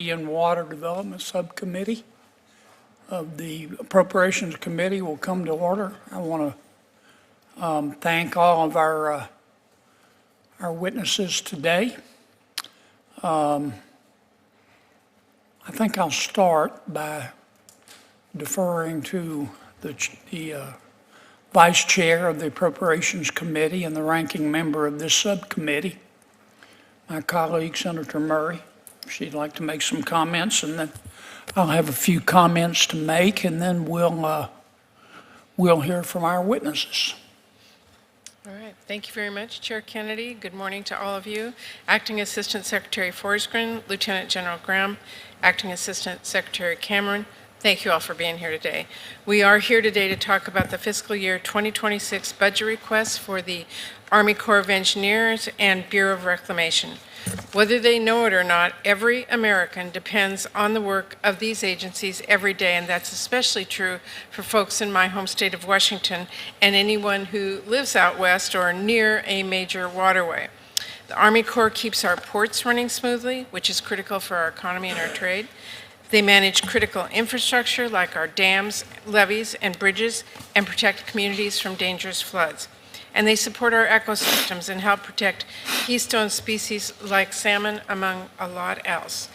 Energy and Water Development Subcommittee of the Appropriations Committee will come to order. I want to thank all of our witnesses today. I think I'll start by deferring to the Vice Chair of the Appropriations Committee and the ranking member of this subcommittee, my colleague, Senator Murray. She'd like to make some comments, and then I'll have a few comments to make, and then we'll hear from our witnesses. All right. Thank you very much, Chair Kennedy. Good morning to all of you. Acting Assistant Secretary Forsgren, Lieutenant General Graham, Acting Assistant Secretary Cameron, thank you all for being here today. We are here today to talk about the fiscal year 2026 budget requests for the Army Corps of Engineers and Bureau of Reclamation. Whether they know it or not, every American depends on the work of these agencies every day, and that's especially true for folks in my home state of Washington and anyone who lives out west or near a major waterway. The Army Corps keeps our ports running smoothly, which is critical for our economy and our trade. They manage critical infrastructure like our dams, levees, and bridges, and protect communities from dangerous floods. And they support our ecosystems and help protect keystone species like salmon, among a lot else.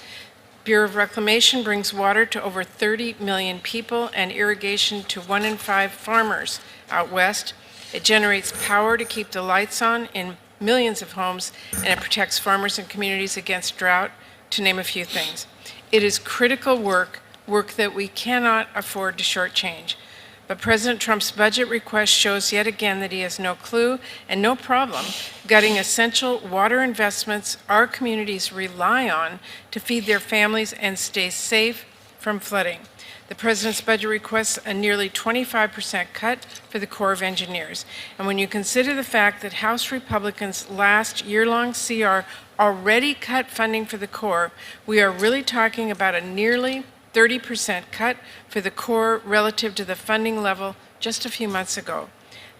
Bureau of Reclamation brings water to over 30 million people and irrigation to 1 in 5 farmers out west. It generates power to keep the lights on in millions of homes, and it protects farmers and communities against drought, to name a few things. It is critical work that we cannot afford to shortchange. But President Trump's budget request shows yet again that he has no clue and no problem gutting essential water investments our communities rely on to feed their families and stay safe from flooding. The President's budget requests a nearly 25% cut for the Corps of Engineers. And when you consider the fact that House Republicans' last year-long CR already cut funding for the Corps, we are really talking about a nearly 30% cut for the Corps relative to the funding level just a few months ago.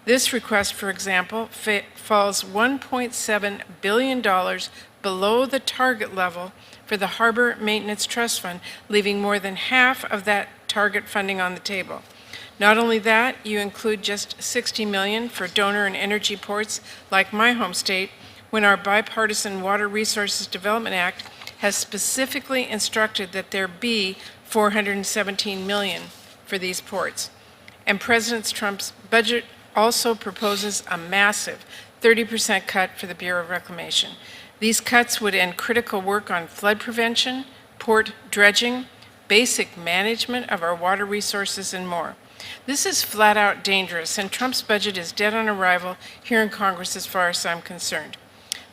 This request, for example, falls $1.7 billion below the target level for the Harbor Maintenance Trust Fund, leaving more than half of that target funding on the table. Not only that, you include just $60 million for donor and energy ports like my home state, when our bipartisan Water Resources Development Act has specifically instructed that there be $417 million for these ports. And President Trump's budget also proposes a massive 30% cut for the Bureau of Reclamation. These cuts would end critical work on flood prevention, port dredging, basic management of our water resources, and more. This is flat out dangerous, and Trump's budget is dead on arrival here in Congress as far as I'm concerned.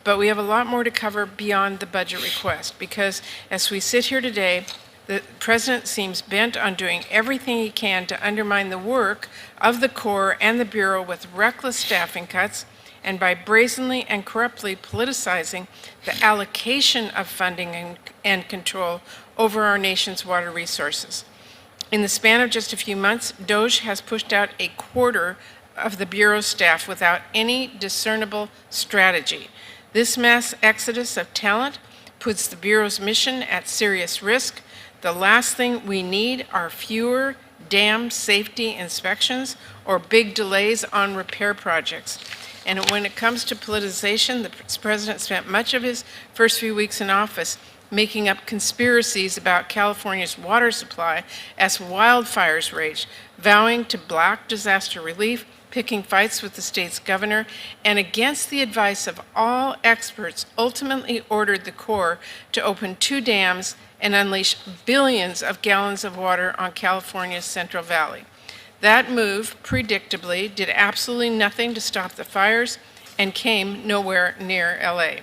But we have a lot more to cover beyond the budget request, because as we sit here today, the President seems bent on doing everything he can to undermine the work of the Corps and the Bureau with reckless staffing cuts, and by brazenly and corruptly politicizing the allocation of funding and control over our nation's water resources. In the span of just a few months, DOJ has pushed out a quarter of the Bureau's staff without any discernible strategy. This mass exodus of talent puts the Bureau's mission at serious risk. The last thing we need are fewer dam safety inspections or big delays on repair projects. And when it comes to politicization, the President spent much of his first few weeks in office making up conspiracies about California's water supply as wildfires raged, vowing to block disaster relief, picking fights with the state's governor, and against the advice of all experts, ultimately ordered the Corps to open 2 dams and unleash billions of gallons of water on California's Central Valley. That move, predictably, did absolutely nothing to stop the fires and came nowhere near LA.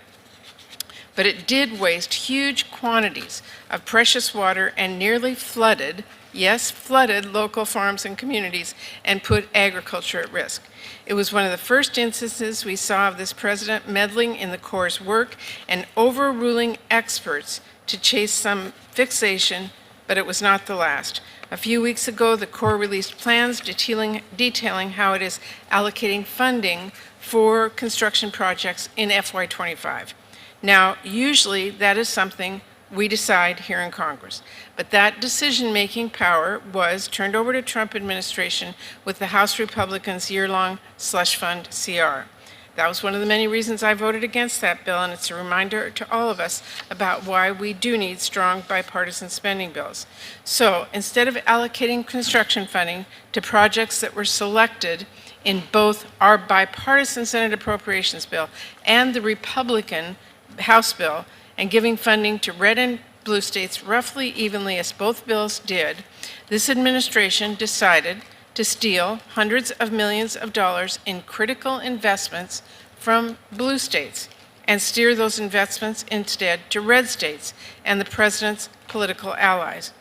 But it did waste huge quantities of precious water and nearly flooded, yes, flooded local farms and communities and put agriculture at risk. It was one of the first instances we saw of this President meddling in the Corps' work and overruling experts to chase some fixation, but it was not the last. A few weeks ago, the Corps released plans detailing how it is allocating funding for construction projects in FY25. Now, usually that is something We decide here in Congress. But that decision-making power was turned over to Trump administration with the House Republicans' year-long slush fund CR. That was one of the many reasons I voted against that bill, and it's a reminder to all of us about why we do need strong bipartisan spending bills. So instead of allocating construction funding to projects that were selected in both our bipartisan Senate Appropriations bill and the Republican House bill, and giving funding to red and blue states roughly evenly as both bills did, this administration decided to steal hundreds of millions of dollars in critical investments from blue states and steer those investments instead to red states and the president's political allies.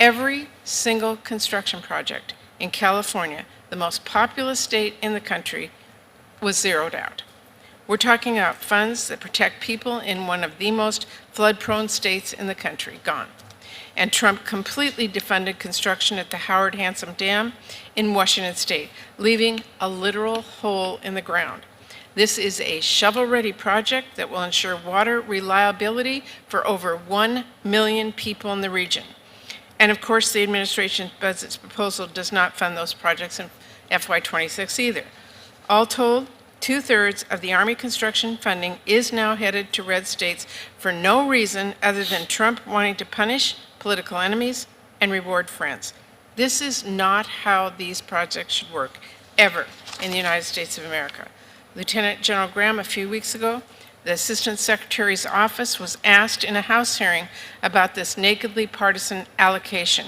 Every single construction project in California, the most populous state in the country, was zeroed out. We're talking about funds that protect people in one of the most flood-prone states in the country, gone. And Trump completely defunded construction at the Howard Hanson Dam in Washington State, leaving a literal hole in the ground. This is a shovel-ready project that will ensure water reliability for over 1 million people in the region. And of course, the administration's budget proposal does not fund those projects in FY26 either. All told, 2/3 of the Army construction funding is now headed to red states for no reason other than Trump wanting to punish political enemies and reward friends. This is not how these projects should work, ever, in the United States of America. Lieutenant General Graham, a few weeks ago, the Assistant Secretary's office was asked in a House hearing about this nakedly partisan allocation.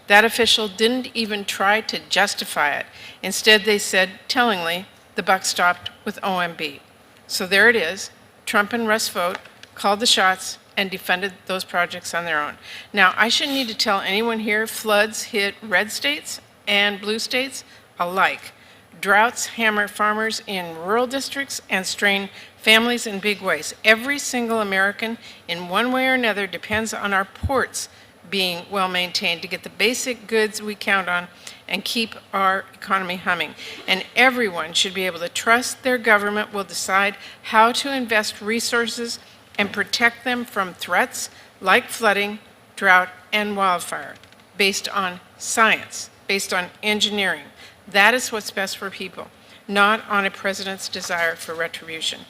That official didn't even try to justify it. Instead, they said, tellingly, the buck stopped with OMB. So there it is. Trump and Russ Vought called the shots and defunded those projects on their own. Now, I shouldn't need to tell anyone here floods hit red states and blue states alike. Droughts hammer farmers in rural districts and strain families in big ways. Every single American, in one way or another, depends on our ports being well maintained to get the basic goods we count on and keep our economy humming. And everyone should be able to trust their government will decide how to invest resources and protect them from threats like flooding, drought, and wildfire, based on science, based on engineering. That is what's best for people, not on a president's desire for retribution.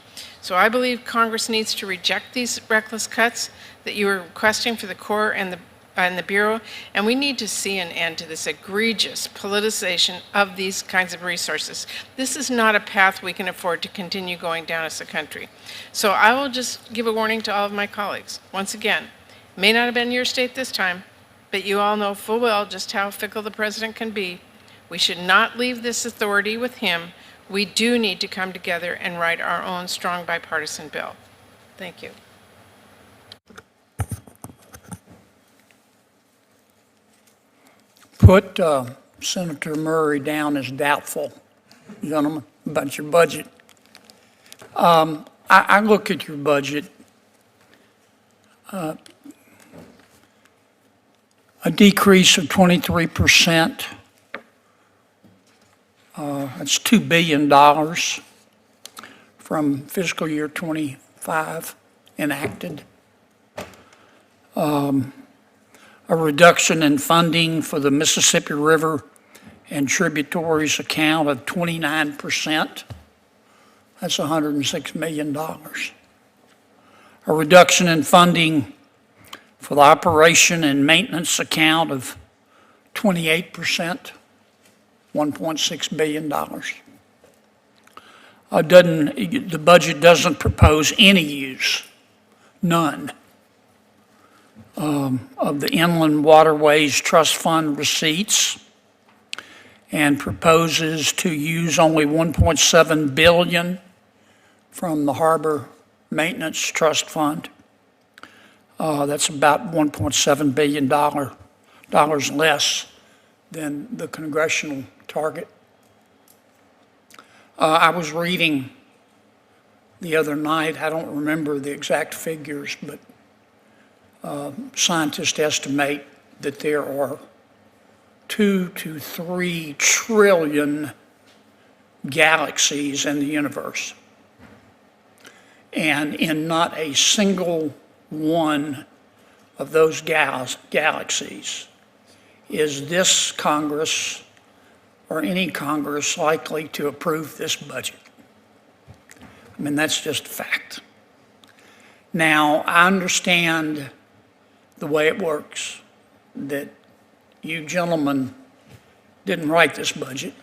So I believe Congress needs to reject these reckless cuts that you are requesting for the Corps and the Bureau, and we need to see an end to this egregious politicization of these kinds of resources. This is not a path we can afford to continue going down as a country. So I will just give a warning to all of my colleagues. Once again, may not have been your state this time, but you all know full well just how fickle the president can be. We should not leave this authority with him. We do need to come together and write our own strong bipartisan bill. Thank you. Put Senator Murray down as doubtful, gentlemen, about your budget. I look at your budget. A decrease of 23%. That's $2 billion from fiscal year 25 enacted. A reduction in funding for the Mississippi River and tributaries account of 29%. That's $106 million. A reduction in funding for the operation and maintenance account of 28%, $1.6 billion. The budget doesn't propose any use, none, of the Inland Waterways Trust Fund receipts, and proposes to use only $1.7 billion from the Harbor Maintenance Trust Fund. That's about $1.7 billion less than the congressional target. I was reading the other night, I don't remember the exact figures, but scientists estimate that there are 2 to 3 trillion galaxies in the universe. And in not a single one of those galaxies, is this Congress or any Congress likely to approve this budget? I mean, that's just a fact. Now, I understand the way it works, that you gentlemen didn't write this budget.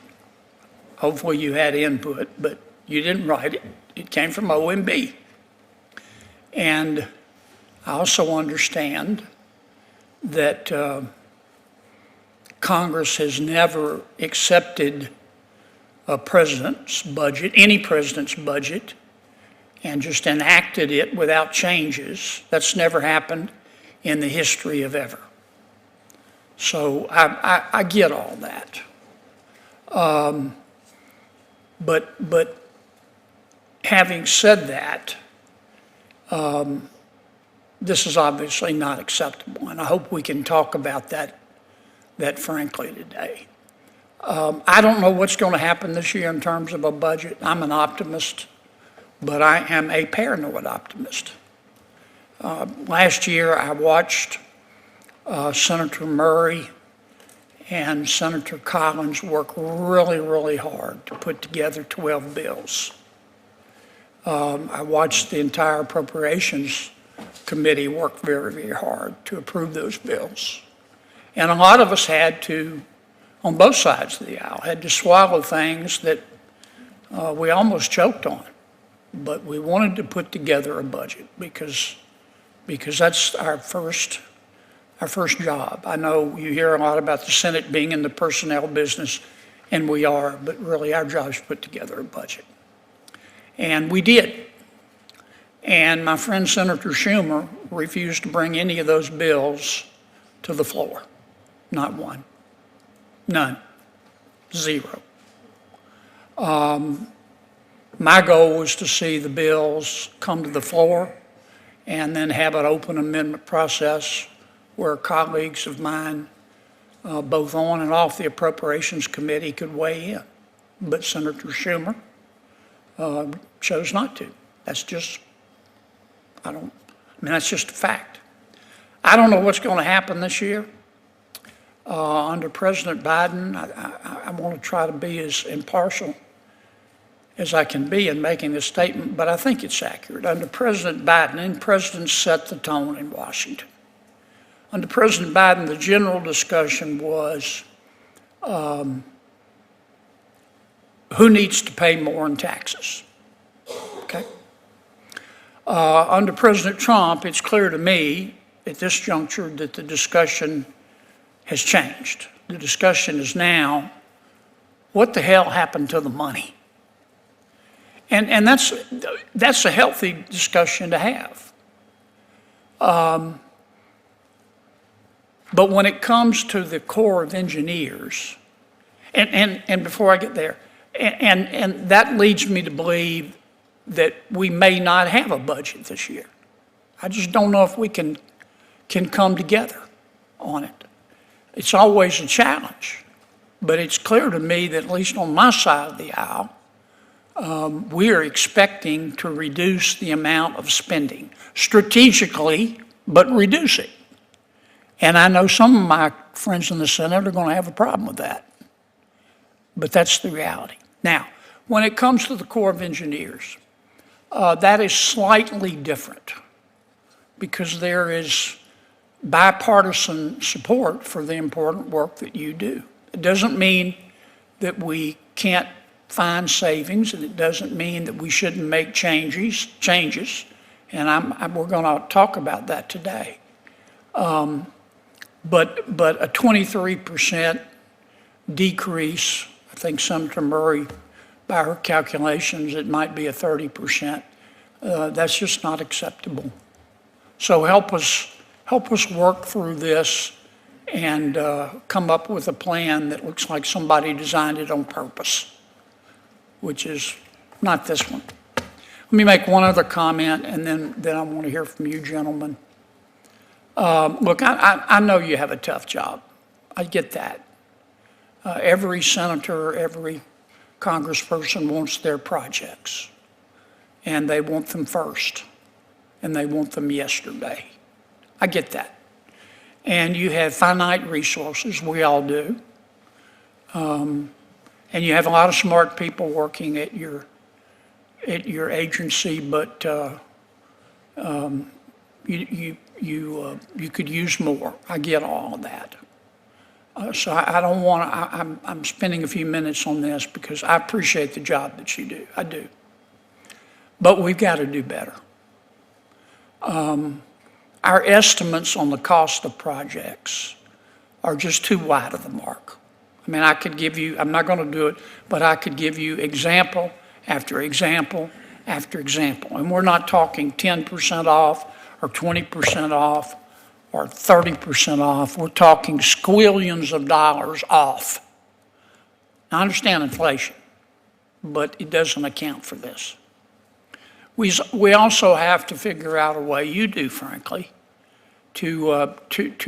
Hopefully you had input, but you didn't write it. It came from OMB. And I also understand that Congress has never accepted a president's budget, any president's budget, and just enacted it without changes. That's never happened in the history of ever. So I get all that. But having said that, this is obviously not acceptable, and I hope we can talk about that frankly today. I don't know what's going to happen this year in terms of a budget. I'm an optimist, but I am a paranoid optimist. Last year, I watched Senator Murray and Senator Collins work really, really hard to put together 12 bills. I watched the entire Appropriations Committee work very, very hard to approve those bills. And a lot of us had to, on both sides of the aisle, had to swallow things that we almost choked on. But we wanted to put together a budget because that's our first job. I know you hear a lot about the Senate being in the personnel business, and we are, but really our job is to put together a budget. And we did. And my friend Senator Schumer refused to bring any of those bills to the floor. Not one. None. Zero. My goal was to see the bills come to the floor and then have an open amendment process where colleagues of mine, both on and off the Appropriations Committee, could weigh in. But Senator Schumer chose not to. That's just a fact. I don't know what's going to happen this year. Under President Biden, I want to try to be as impartial as I can be in making this statement, but I think it's accurate. Under President Biden, and presidents set the tone in Washington. Under President Biden, the general discussion was who needs to pay more in taxes, okay? Under President Trump, it's clear to me at this juncture that the discussion has changed. The discussion is now, what the hell happened to the money? And that's a healthy discussion to have. But when it comes to the Corps of Engineers, and before I get there, and that leads me to believe that we may not have a budget this year. I just don't know if we can come together on it. It's always a challenge, but it's clear to me that at least on my side of the aisle, we are expecting to reduce the amount of spending strategically, but reduce it. And I know some of my friends in the Senate are going to have a problem with that, but that's the reality. Now, when it comes to the Corps of Engineers, that is slightly different because there is bipartisan support for the important work that you do. It doesn't mean that we can't find savings, and it doesn't mean that we shouldn't make changes, and we're going to talk about that today. But a 23% decrease, I think Senator Murray, by her calculations, it might be a 30%. That's just not acceptable. So help us work through this and come up with a plan that looks like somebody designed it on purpose, which is not this one. Let me make one other comment, and then I want to hear from you gentlemen. Look, I know you have a tough job. I get that. Every senator, every congressperson wants their projects, and they want them first, and they want them yesterday. I get that. and you have finite resources, we all do. And you have a lot of smart people working at your agency, but you could use more. I get all of that. So I don't want to, I'm spending a few minutes on this because I appreciate the job that you do. I do. But we've got to do better. Our estimates on the cost of projects are just too wide of the mark. I mean, I could give you, I'm not going to do it, but I could give you example after example after example. And we're not talking 10% off or 20% off or 30% off. We're talking squillions of dollars off. I understand inflation, but it doesn't account for this. We also have to figure out a way, you do frankly, to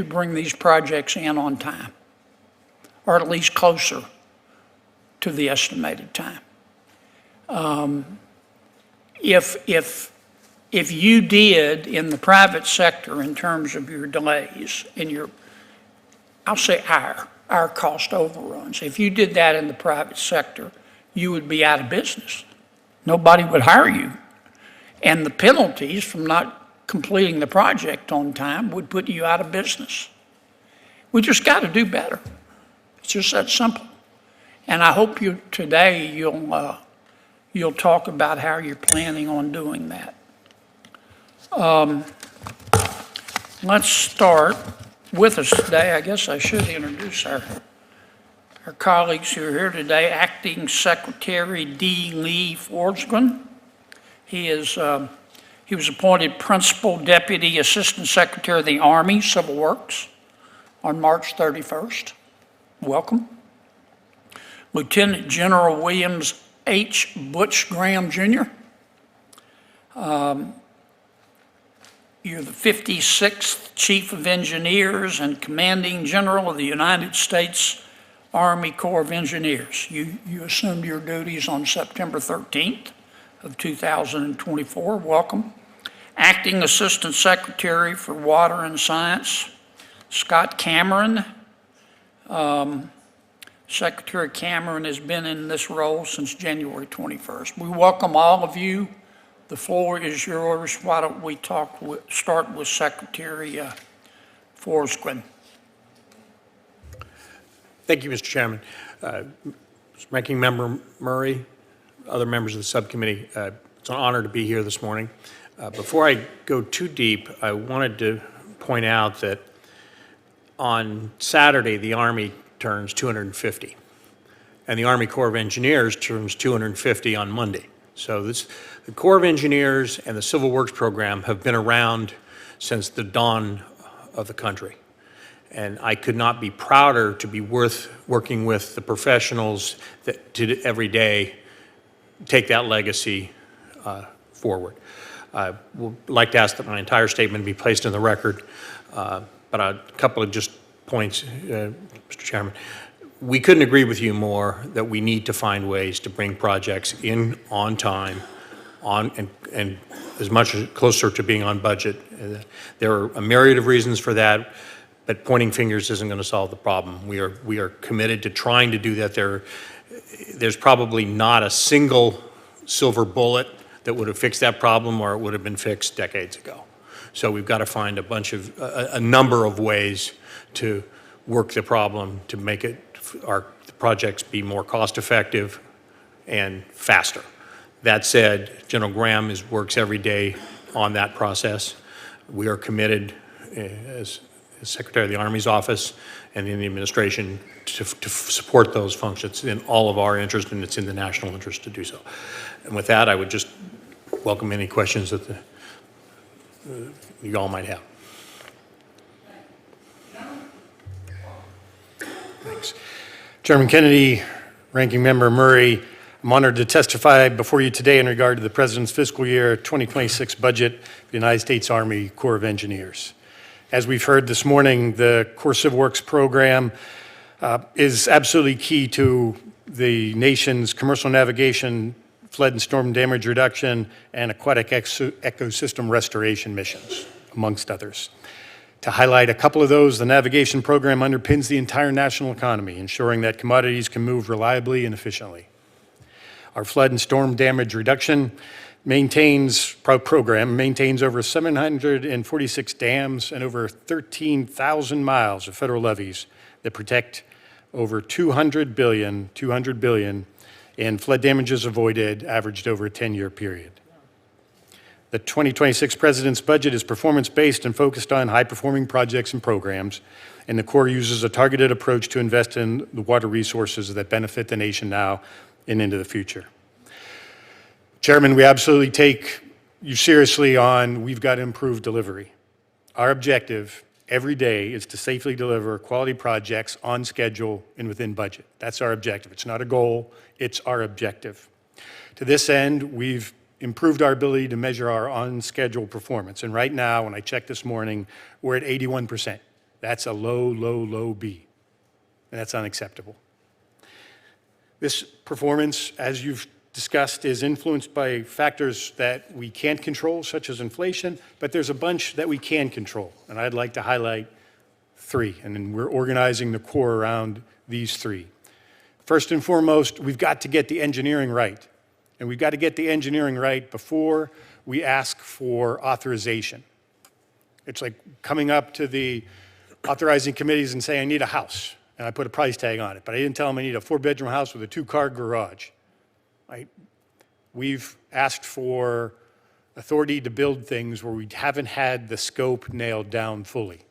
bring these projects in on time, or at least closer to the estimated time. If you did in the private sector in terms of your delays and your, I'll say our cost overruns, if you did that in the private sector, you would be out of business. Nobody would hire you. And the penalties from not completing the project on time would put you out of business. We just got to do better. It's just that simple. And I hope today you'll talk about how you're planning on doing that. Let's start with us today. I guess I should introduce our colleagues who are here today. Acting Secretary D. Lee Forsgren. He was appointed Principal Deputy Assistant Secretary of the Army Civil Works on March 31st. Welcome. Lieutenant General Williams H. Butch Graham, Jr. You're the 56th Chief of Engineers and Commanding General of the United States Army Corps of Engineers. You assumed your duties on September 13th of 2024. Welcome. Acting Assistant Secretary for Water and Science, Scott Cameron. Secretary Cameron has been in this role since January 21st. We welcome all of you. The floor is yours. Why don't we start with Secretary Forsgren. Thank you, Mr. Chairman. Ranking Member Murray, other members of the subcommittee, it's an honor to be here this morning. Before I go too deep, I wanted to point out that on Saturday, the Army turns 250, and the Army Corps of Engineers turns 250 on Monday. So the Corps of Engineers and the Civil Works program have been around since the dawn of the country. And I could not be prouder to be working with the professionals that did every day take that legacy forward. I would like to ask that my entire statement be placed in the record, but a couple of just points, Mr. Chairman. We couldn't agree with you more that we need to find ways to bring projects in on time, and as much closer to being on budget. There are a myriad of reasons for that, but pointing fingers isn't going to solve the problem. We are committed to trying to do that. There's probably not a single silver bullet that would have fixed that problem, or it would have been fixed decades ago. So we've got to find a number of ways to work the problem to make our projects be more cost effective and faster. That said, General Graham works every day on that process. We are committed as Secretary of the Army's office and in the administration to support those functions in all of our interest, and it's in the national interest to do so. And with that, I would just welcome any questions that you all might have. Thanks. Chairman Kennedy, Ranking Member Murray, I'm honored to testify before you today in regard to the President's fiscal year 2026 budget for the United States Army Corps of Engineers. As we've heard this morning, the Corps Civil Works program is absolutely key to the nation's commercial navigation, flood and storm damage reduction, and aquatic ecosystem restoration missions, amongst others. To highlight a couple of those, the navigation program underpins the entire national economy, ensuring that commodities can move reliably and efficiently. Our flood and storm damage reduction program maintains over 746 dams and over 13,000 miles of federal levees that protect over 200 billion in flood damages avoided, averaged over a 10-year period. The 2026 President's budget is performance-based and focused on high-performing projects and programs, and the Corps uses a targeted approach to invest in the water resources that benefit the nation now and into the future. Chairman, we absolutely take you seriously on we've got to improve delivery. Our objective every day is to safely deliver quality projects on schedule and within budget. That's our objective. It's not a goal, it's our objective. To this end, we've improved our ability to measure our on-schedule performance. And right now, when I checked this morning, we're at 81%. That's a low B, and that's unacceptable. This performance, as you've discussed, is influenced by factors that we can't control, such as inflation, but there's a bunch that we can control, and I'd like to highlight three, and then we're organizing the Corps around these three. First and foremost, we've got to get the engineering right, and we've got to get the engineering right before we ask for authorization. It's like coming up to the authorizing committees and saying, I need a house, and I put a price tag on it, but I didn't tell them I need a 4-bedroom house with a 2-car garage. Right? We've asked for authority to build things where we haven't had the scope nailed down fully.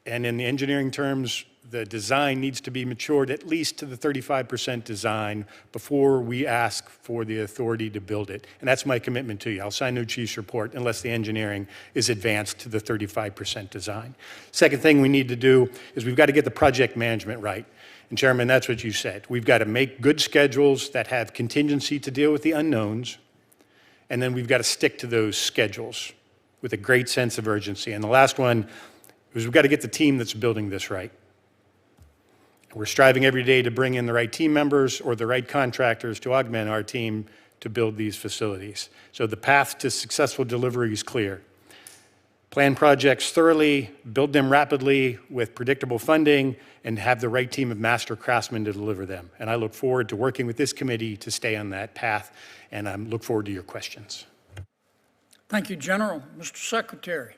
And in the engineering terms, the design needs to be matured at least to the 35% design before we ask for the authority to build it. And that's my commitment to you. I'll sign no chief's report unless the engineering is advanced to the 35% design. Second thing we need to do is we've got to get the project management right. And Chairman, that's what you said. We've got to make good schedules that have contingency to deal with the unknowns, and then we've got to stick to those schedules with a great sense of urgency. And the last one is we've got to get the team that's building this right. We're striving every day to bring in the right team members or the right contractors to augment our team to build these facilities. So the path to successful delivery is clear. Plan projects thoroughly, build them rapidly with predictable funding, and have the right team of master craftsmen to deliver them. And I look forward to working with this committee to stay on that path, and I look forward to your questions. Thank you, General. Mr. Secretary.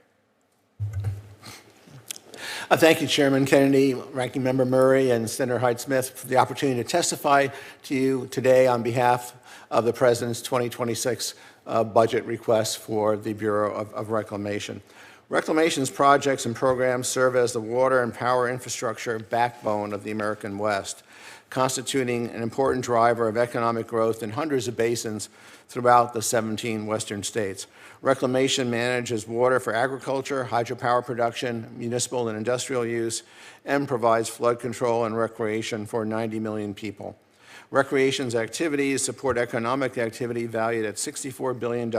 Thank you, Chairman Kennedy, Ranking Member Murray, and Senator Hyde-Smith for the opportunity to testify to you today on behalf of the President's 2026 budget request for the Bureau of Reclamation. Reclamation's projects and programs serve as the water and power infrastructure backbone of the American West, constituting an important driver of economic growth in hundreds of basins throughout the 17 western states. Reclamation manages water for agriculture, hydropower production, municipal and industrial use, and provides flood control and recreation for 90 million people. Recreation's activities support economic activity valued at $64 billion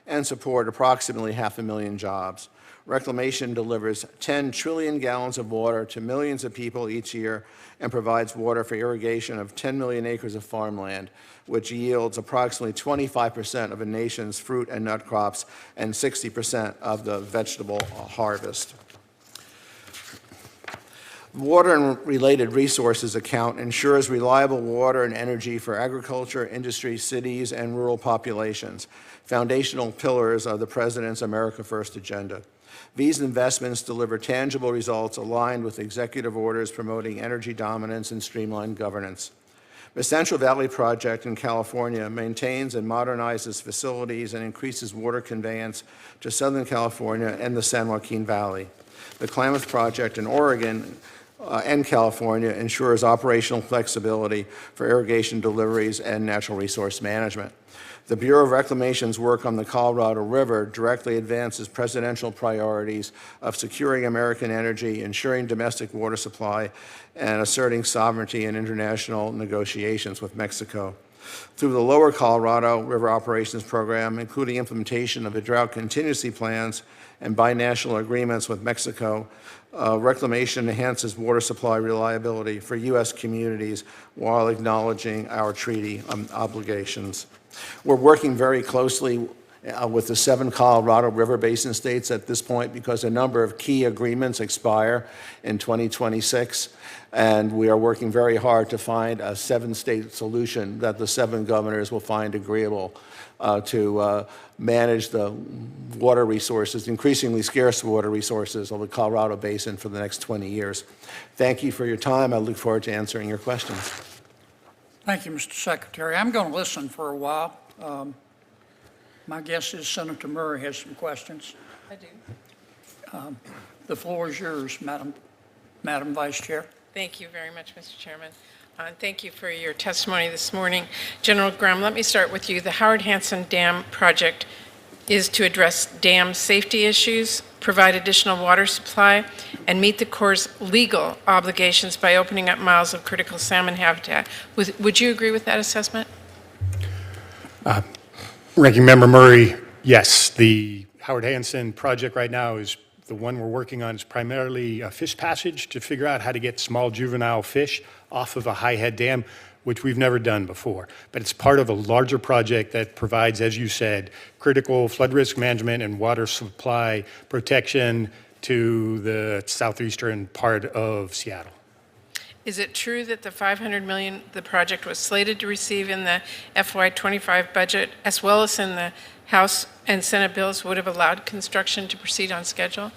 and support approximately 500,000 jobs. Reclamation delivers 10 trillion gallons of water to millions of people each year and provides water for irrigation of 10 million acres of farmland, which yields approximately 25% of the nation's fruit and nut crops and 60% of the vegetable harvest. Water and related resources account ensures reliable water and energy for agriculture, industry, cities, and rural populations, foundational pillars of the President's America First agenda. These investments deliver tangible results aligned with executive orders promoting energy dominance and streamlined governance. The Central Valley Project in California maintains and modernizes facilities and increases water conveyance to Southern California and the San Joaquin Valley. The Klamath Project in Oregon and California ensures operational flexibility for irrigation deliveries and natural resource management. The Bureau of Reclamation's work on the Colorado River directly advances presidential priorities of securing American energy, ensuring domestic water supply, and asserting sovereignty in international negotiations with Mexico. Through the Lower Colorado River Operations Program, including implementation of the drought contingency plans and binational agreements with Mexico, Reclamation enhances water supply reliability for U.S. communities while acknowledging our treaty obligations. We're working very closely with the 7 Colorado River Basin states at this point, because a number of key agreements expire in 2026. And we are working very hard to find a 7-state solution that the 7 governors will find agreeable to manage the water resources, increasingly scarce water resources of the Colorado Basin for the next 20 years. Thank you for your time. I look forward to answering your questions. Thank you, Mr. Secretary. I'm going to listen for a while. My guess is Senator Murray has some questions. I do. The floor is yours, Madam Vice Chair. Thank you very much, Mr. Chairman. And thank you for your testimony this morning. General Graham, let me start with you. The Howard Hanson Dam project is to address dam safety issues, provide additional water supply, and meet the Corps' legal obligations by opening up miles of critical salmon habitat. Would you agree with that assessment? Ranking Member Murray, yes. The Howard Hanson project right now is the one we're working on is primarily a fish passage to figure out how to get small juvenile fish off of a high head dam, which we've never done before. But it's part of a larger project that provides, as you said, critical flood risk management and water supply protection to the southeastern part of Seattle. Is it true that the $500 million the project was slated to receive in the FY25 budget, as well as in the House and Senate bills, would have allowed construction to proceed on schedule?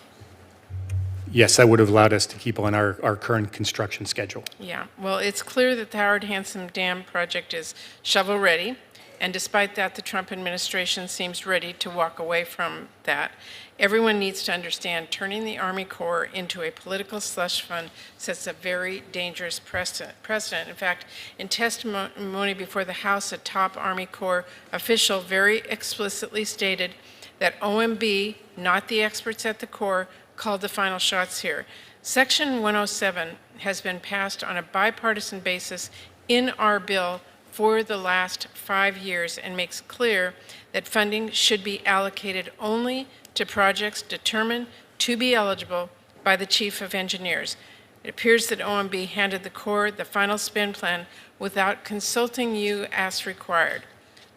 Yes, that would have allowed us to keep on our current construction schedule. Yeah, well, it's clear that the Howard Hanson Dam project is shovel-ready, and despite that, the Trump administration seems ready to walk away from that. Everyone needs to understand turning the Army Corps into a political slush fund sets a very dangerous precedent. In fact, in testimony before the House, a top Army Corps official very explicitly stated that OMB, not the experts at the Corps, called the final shots here. Section 107 has been passed on a bipartisan basis in our bill for the last 5 years and makes clear that funding should be allocated only to projects determined to be eligible by the Chief of Engineers. It appears that OMB handed the Corps the final spend plan without consulting you as required.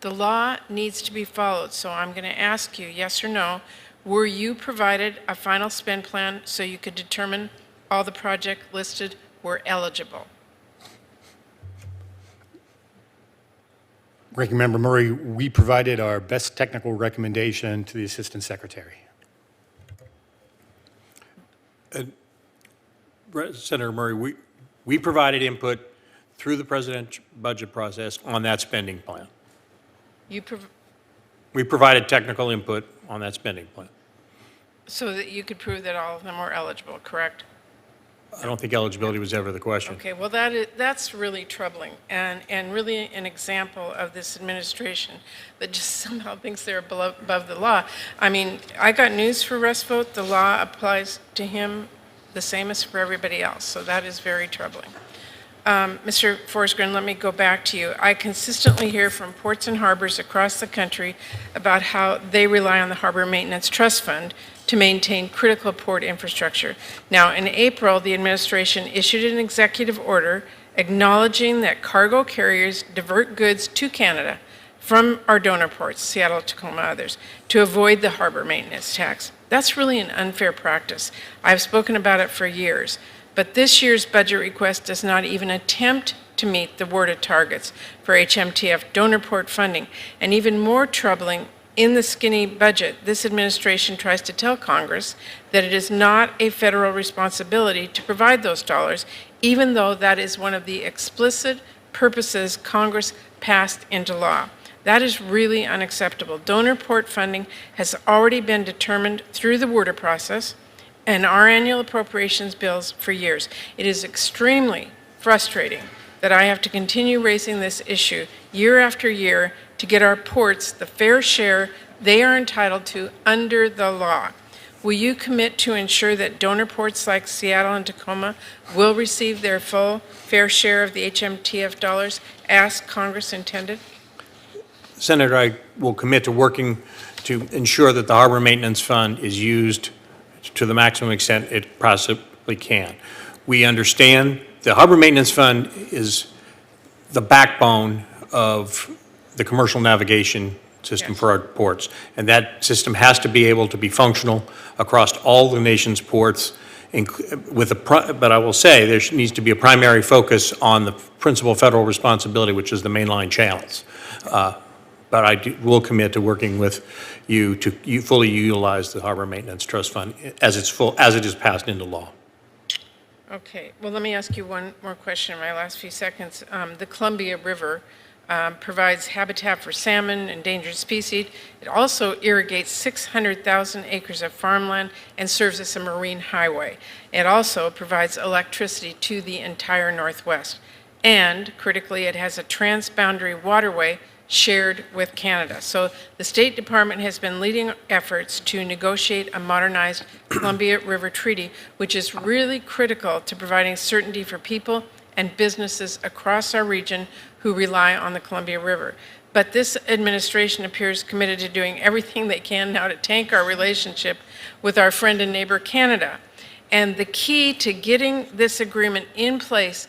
The law needs to be followed, so I'm going to ask you, yes or no, were you provided a final spend plan so you could determine all the projects listed were eligible? Ranking Member Murray, we provided our best technical recommendation to the Assistant Secretary. Senator Murray, we provided input through the president's budget process on that spending plan. We provided technical input on that spending plan. So that you could prove that all of them were eligible, correct? I don't think eligibility was ever the question. Okay, well, that's really troubling and really an example of this administration that just somehow thinks they're above the law. I mean, I got news for Russ Vought. The law applies to him the same as for everybody else, so that is very troubling. Mr. Forsgren, let me go back to you. I consistently hear from ports and harbors across the country about how they rely on the Harbor Maintenance Trust Fund to maintain critical port infrastructure. Now, in April, the administration issued an executive order acknowledging that cargo carriers divert goods to Canada from our donor ports, Seattle, Tacoma, others, to avoid the harbor maintenance tax. That's really an unfair practice. I've spoken about it for years. But this year's budget request does not even attempt to meet the worded targets for HMTF donor port funding. And even more troubling, in the skinny budget, this administration tries to tell Congress that it is not a federal responsibility to provide those dollars, even though that is one of the explicit purposes Congress passed into law. That is really unacceptable. Donor port funding has already been determined through the Worder process and our annual appropriations bills for years. It is extremely frustrating that I have to continue raising this issue year after year to get our ports the fair share they are entitled to under the law. Will you commit to ensure that donor ports like Seattle and Tacoma will receive their full fair share of the HMTF dollars as Congress intended? Senator, I will commit to working to ensure that the Harbor Maintenance Fund is used to the maximum extent it possibly can. We understand the Harbor Maintenance Fund is the backbone of the commercial navigation system Yes. for our ports. And that system has to be able to be functional across all the nation's ports, but I will say, there needs to be a primary focus on the principal federal responsibility, which is the mainline channels. But will commit to working with you to fully utilize the Harbor Maintenance Trust Fund as it is passed into law. Okay, well, let me ask you one more question in my last few seconds. The Columbia River provides habitat for salmon, endangered species. It also irrigates 600,000 acres of farmland and serves as a marine highway. It also provides electricity to the entire Northwest. And critically, it has a transboundary waterway shared with Canada. So the State Department has been leading efforts to negotiate a modernized Columbia River Treaty, which is really critical to providing certainty for people and businesses across our region who rely on the Columbia River. But this administration appears committed to doing everything they can now to tank our relationship with our friend and neighbor Canada. And the key to getting this agreement in place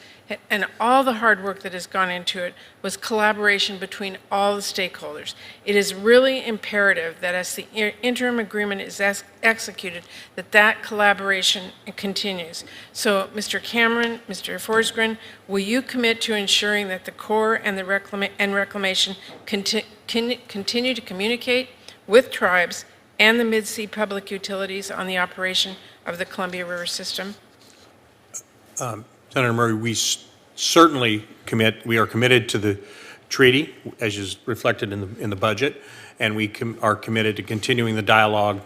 and all the hard work that has gone into it was collaboration between all the stakeholders. It is really imperative that as the interim agreement is executed, that collaboration continues. So, Mr. Cameron, Mr. Forsgren, will you commit to ensuring that the Corps and the Reclamation continue to communicate with tribes and the Mid-Sea public utilities on the operation of the Columbia River system? Senator Murray, we certainly we are committed to the treaty, as is reflected in the budget, and we are committed to continuing the dialogue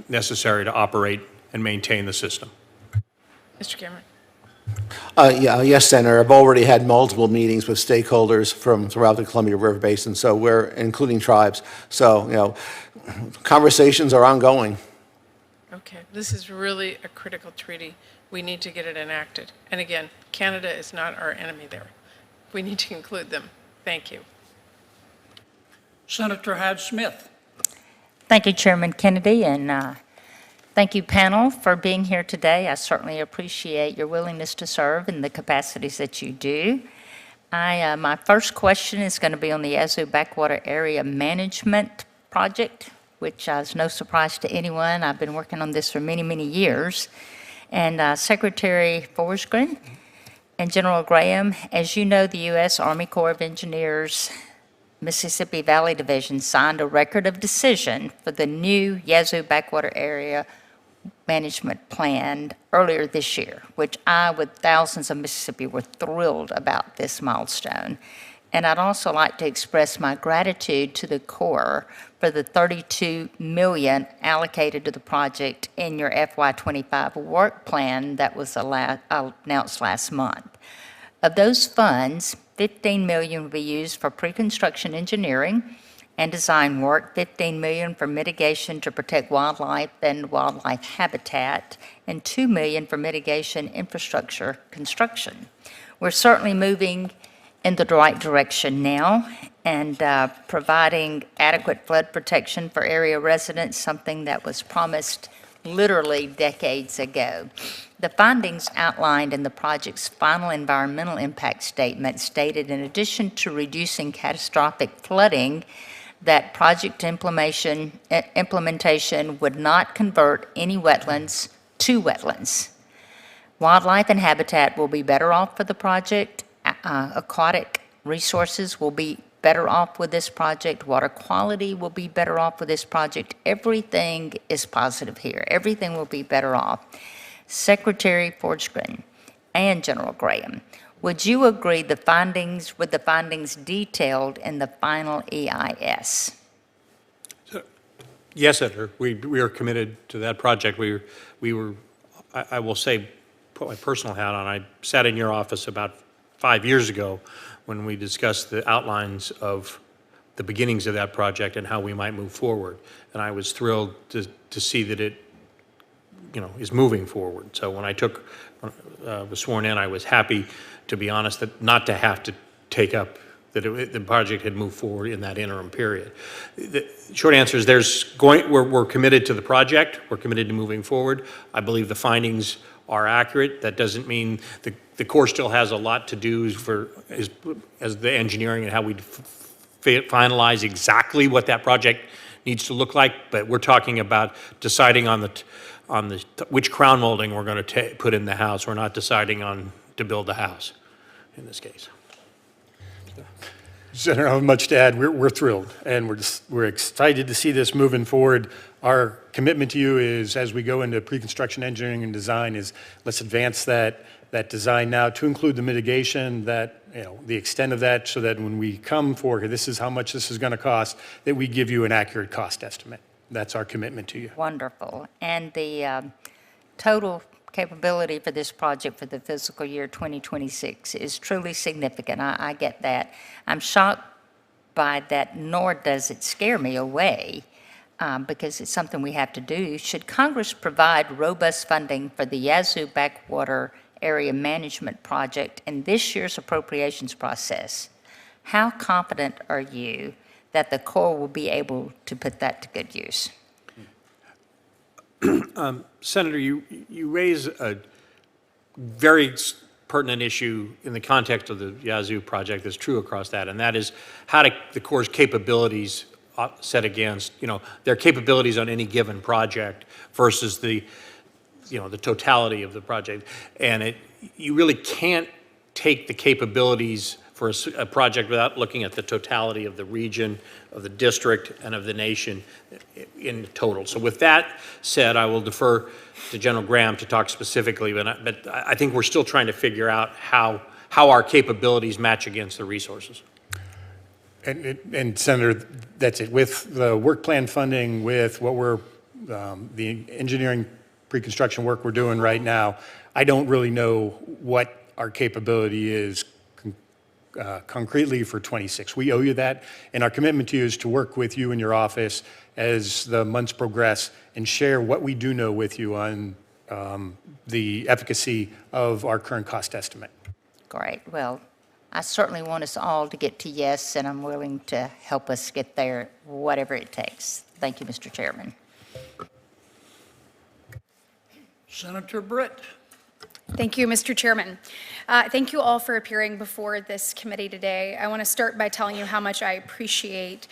necessary to operate and maintain the system. Mr. Cameron. Yes, Senator. I've already had multiple meetings with stakeholders from throughout the Columbia River Basin, so we're including tribes. So, conversations are ongoing. Okay, this is really a critical treaty. We need to get it enacted. And again, Canada is not our enemy there. We need to include them. Thank you. Senator Hyde Smith. Thank you, Chairman Kennedy, and thank you, panel, for being here today. I certainly appreciate your willingness to serve in the capacities that you do. My first question is going to be on the Yazoo Backwater Area Management Project, which is no surprise to anyone. I've been working on this for many, many years. And Secretary Forsgren and General Graham, as you know, the U.S. Army Corps of Engineers Mississippi Valley Division signed a record of decision for the new Yazoo Backwater Area Management Plan earlier this year, which I, with thousands of Mississippi, were thrilled about this milestone. And I'd also like to express my gratitude to the Corps for the $32 million allocated to the project in your FY25 work plan that was announced last month. Of those funds, $15 million will be used for pre-construction engineering and design work, $15 million for mitigation to protect wildlife and wildlife habitat, and $2 million for mitigation infrastructure construction. We're certainly moving in the right direction now and providing adequate flood protection for area residents, something that was promised literally decades ago. The findings outlined in the project's final environmental impact statement stated in addition to reducing catastrophic flooding, that project implementation would not convert any wetlands to wetlands. Wildlife and habitat will be better off for the project. Aquatic resources will be better off with this project. Water quality will be better off with this project. Everything is positive here. Everything will be better off. Secretary Forsgren and General Graham, would you agree with the findings detailed in the final EIS? Yes, Senator. We are committed to that project. I will say, put my personal hat on, I sat in your office about 5 years ago when we discussed the outlines of the beginnings of that project and how we might move forward. And I was thrilled to see that it, is moving forward. So when I was sworn in, I was happy, to be honest, that not to have to take up that the project had moved forward in that interim period. The short answer is we're committed to the project. We're committed to moving forward. I believe the findings are accurate. That doesn't mean the Corps still has a lot to do as the engineering and how we finalize exactly what that project needs to look like, but we're talking about deciding on which crown molding we're going to put in the house. We're not deciding on to build the house in this case. Senator, I don't have much to add. We're thrilled, and we're excited to see this moving forward. Our commitment to you is, as we go into pre-construction engineering and design, is let's advance that design now to include the mitigation, that the extent of that, so that when we come forward, this is how much this is going to cost, that we give you an accurate cost estimate. That's our commitment to you. Wonderful. And the total capability for this project for the fiscal year 2026 is truly significant. I get that. I'm shocked by that, nor does it scare me away, because it's something we have to do. Should Congress provide robust funding for the Yazoo Backwater Area Management Project in this year's appropriations process, how confident are you that the Corps will be able to put that to good use? Senator, you raise a very pertinent issue in the context of the Yazoo project that's true across that, and that is how the Corps' capabilities set against, their capabilities on any given project versus the totality of the project. And you really can't take the capabilities for a project without looking at the totality of the region, of the district, and of the nation in total. So with that said, I will defer to General Graham to talk specifically, but I think we're still trying to figure out how our capabilities match against the resources. And Senator, that's it. With the work plan funding, with what the engineering pre-construction work we're doing right now, I don't really know what our capability is concretely for 26. We owe you that, and our commitment to you is to work with you in your office as the months progress and share what we do know with you on the efficacy of our current cost estimate. Great. Well, I certainly want us all to get to yes, and I'm willing to help us get there, whatever it takes. Thank you, Mr. Chairman. Senator Britt. Thank you, Mr. Chairman. Thank you all for appearing before this committee today. I want to start by telling you how much I appreciate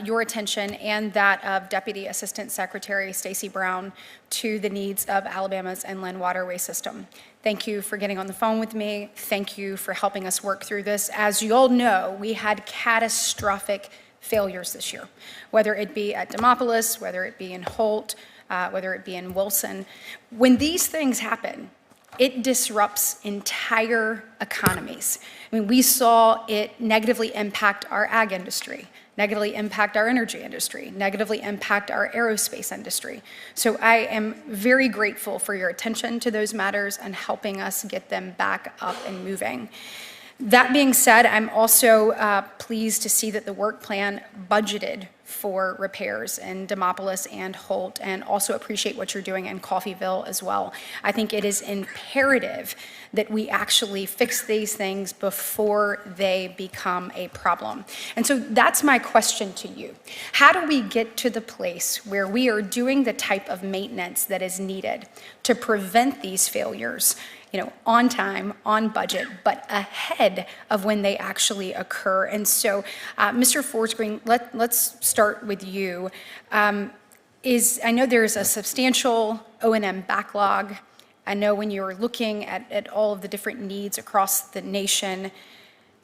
your attention and that of Deputy Assistant Secretary Stacey Brown to the needs of Alabama's inland waterway system. Thank you for getting on the phone with me. Thank you for helping us work through this. As you all know, we had catastrophic failures this year, whether it be at Demopolis, whether it be in Holt, whether it be in Wilson. When these things happen, it disrupts entire economies. I mean, we saw it negatively impact our ag industry, negatively impact our energy industry, negatively impact our aerospace industry. So I am very grateful for your attention to those matters and helping us get them back up and moving. That being said, I'm also pleased to see that the work plan budgeted for repairs in Demopolis and Holt, and also appreciate what you're doing in Coffeyville as well. I think it is imperative that we actually fix these things before they become a problem. And so that's my question to you. How do we get to the place where we are doing the type of maintenance that is needed to prevent these failures, on time, on budget, but ahead of when they actually occur? And so, Mr. Forsgren, let's start with you. I know there's a substantial O&M backlog. I know when you're looking at all of the different needs across the nation,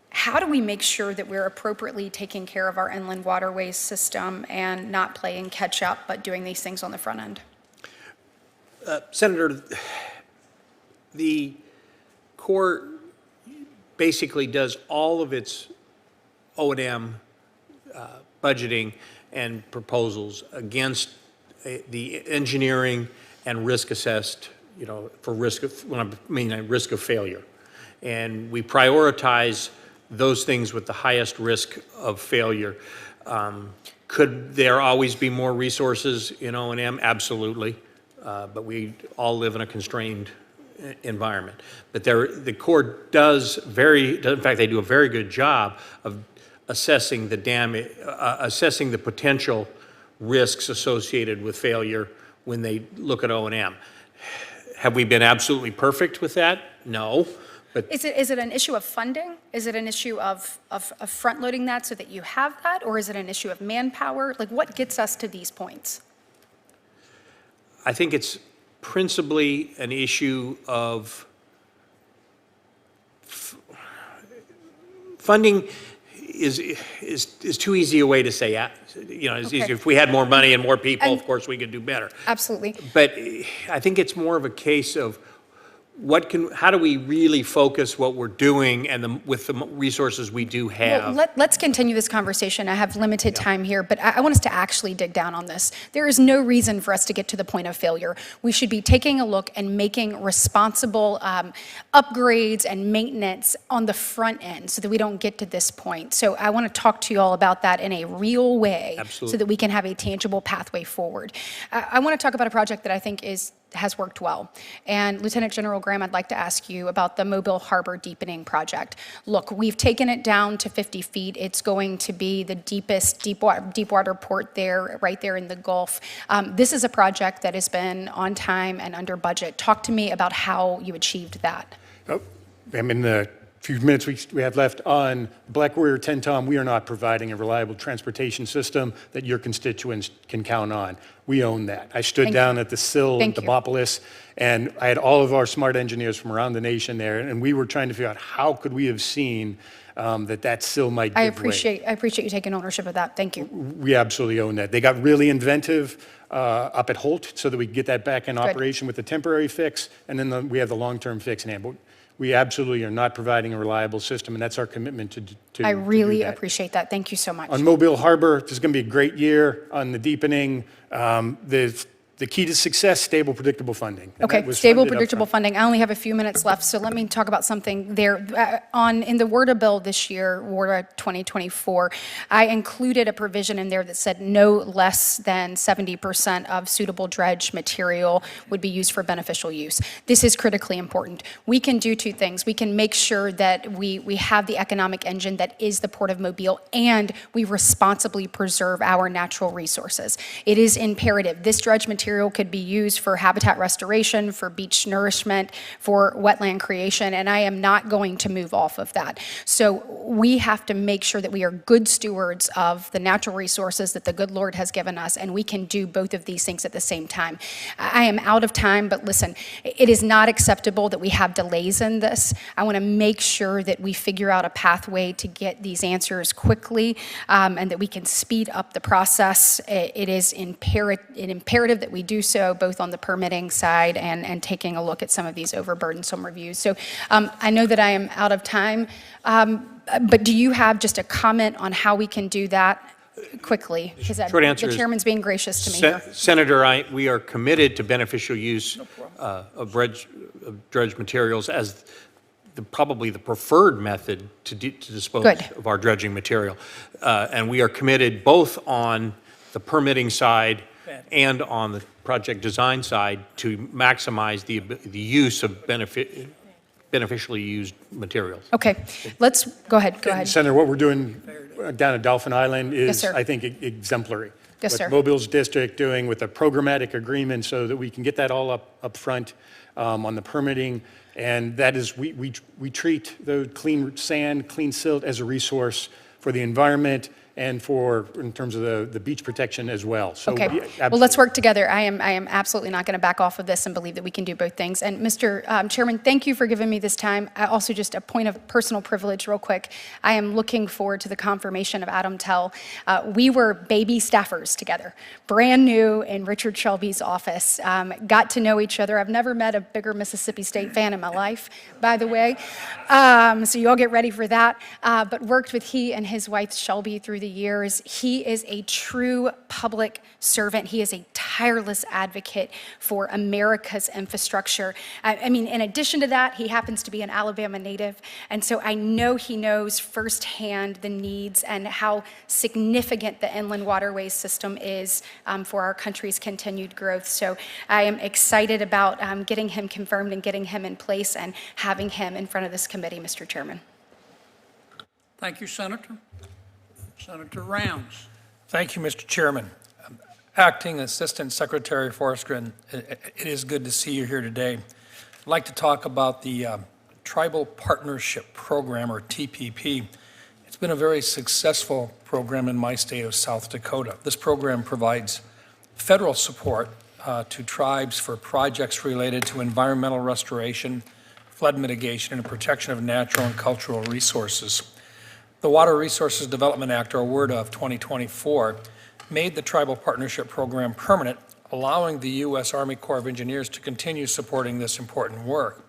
how do we make sure that we're appropriately taking care of our inland waterways system and not playing catch up, but doing these things on the front end? Senator, the Corps basically does all of its O&M budgeting and proposals against the engineering and risk assessed, for risk of, risk of failure. And we prioritize those things with the highest risk of failure. Could there always be more resources in O&M? Absolutely. But we all live in a constrained environment. But the Corps does in fact, they do a very good job of assessing the damage, assessing the potential risks associated with failure when they look at O&M. Have we been absolutely perfect with that? no. But Is it an issue of funding? Is it an issue of front-loading that so that you have that? Or is it an issue of manpower? Like, what gets us to these points? I think it's principally an issue of funding is too easy a way to say, it's Okay. easy. If we had more money and more people, of course, we could do better. Absolutely. But I think it's more of a case of how do we really focus what we're doing and with the resources we do have? Well, let's continue this conversation. I have limited time here, but I want us to actually dig down on this. There is no reason for us to get to the point of failure. We should be taking a look and making responsible upgrades and maintenance on the front end so that we don't get to this point. So I want to talk to you all about that in a real way. Absolutely. So that we can have a tangible pathway forward. I want to talk about a project that I think has worked well. And Lieutenant General Graham, I'd like to ask you about the Mobile Harbor Deepening Project. Look, we've taken it down to 50 feet. It's going to be the deepest deepwater port there, right there in the Gulf. This is a project that has been on time and under budget. Talk to me about how you achieved that. In the few minutes we have left on Black Warrior 10 Tom, we are not providing a reliable transportation system that your constituents can count on. We own that. I stood down at the sill in Demopolis, and I had all of our smart engineers from around the nation there, and we were trying to figure out how could we have seen that sill might give I way. appreciate you taking ownership of that. Thank you. We absolutely own that. They got really inventive up at Holt so that we could get that back in operation with the temporary fix, and then we have the long-term fix in hand. But we absolutely are not providing a reliable system, and that's our commitment to I really do that. appreciate that. Thank you so much. On Mobile Harbor, this is going to be a great year on the deepening. The key to success, stable, predictable funding. And that Okay, was stable, funded up predictable front. funding. I only have a few minutes left, so let me talk about something there. In the WRDA bill this year, WRDA 2024, I included a provision in there that said no less than 70% of suitable dredge material would be used for beneficial use. This is critically important. We can do two things. We can make sure that we have the economic engine that is the Port of Mobile, and we responsibly preserve our natural resources. It is imperative. This dredge material could be used for habitat restoration, for beach nourishment, for wetland creation, and I am not going to move off of that. So we have to make sure that we are good stewards of the natural resources that the good Lord has given us, and we can do both of these things at the same time. I am out of time, but listen, it is not acceptable that we have delays in this. I want to make sure that we figure out a pathway to get these answers quickly, and that we can speed up the process. It is imperative that we do so both on the permitting side and taking a look at some of these overburdensome reviews. So I know that I am out of time, but do you have just a comment on how we can do that quickly? Because Short answer the is chairman's being gracious to me here. Senator, we are committed to beneficial use of dredge materials as probably the preferred method to dispose of our dredging material. And we are committed both on the permitting side and on the project design side to maximize the use of beneficially used materials. Okay, let's go ahead. Go ahead. Senator, what we're doing down at Dolphin Island is, Yes, sir. I think, exemplary. Yes, sir. What Mobile's district doing with a programmatic agreement so that we can get that all up front on the permitting. And that is, we treat the clean sand, clean silt as a resource for the environment and in terms of the beach protection as well. So Okay, well, let's work together. I am absolutely not going to back off of this and believe that we can do both things. And Mr. Chairman, thank you for giving me this time. Also, just a point of personal privilege real quick. I am looking forward to the confirmation of Adam Tell. We were baby staffers together, brand new in Richard Shelby's office. Got to know each other. I've never met a bigger Mississippi State fan in my life, by the way. So you all get ready for that. But worked with he and his wife Shelby through the years. He is a true public servant. He is a tireless advocate for America's infrastructure. I mean, in addition to that, he happens to be an Alabama native, and so I know he knows firsthand the needs and how significant the inland waterways system is for our country's continued growth. So I am excited about getting him confirmed and getting him in place and having him in front of this committee, Mr. Chairman. Thank you, Senator. Senator Rounds. Thank you, Mr. Chairman. Acting Assistant Secretary Forsgren, it is good to see you here today. I'd like to talk about the Tribal Partnership Program, or TPP. It's been a very successful program in my state of South Dakota. This program provides federal support to tribes for projects related to environmental restoration, flood mitigation, and protection of natural and cultural resources. The Water Resources Development Act, or WRDA, of 2024 made the Tribal Partnership Program permanent, allowing the U.S. Army Corps of Engineers to continue supporting this important work.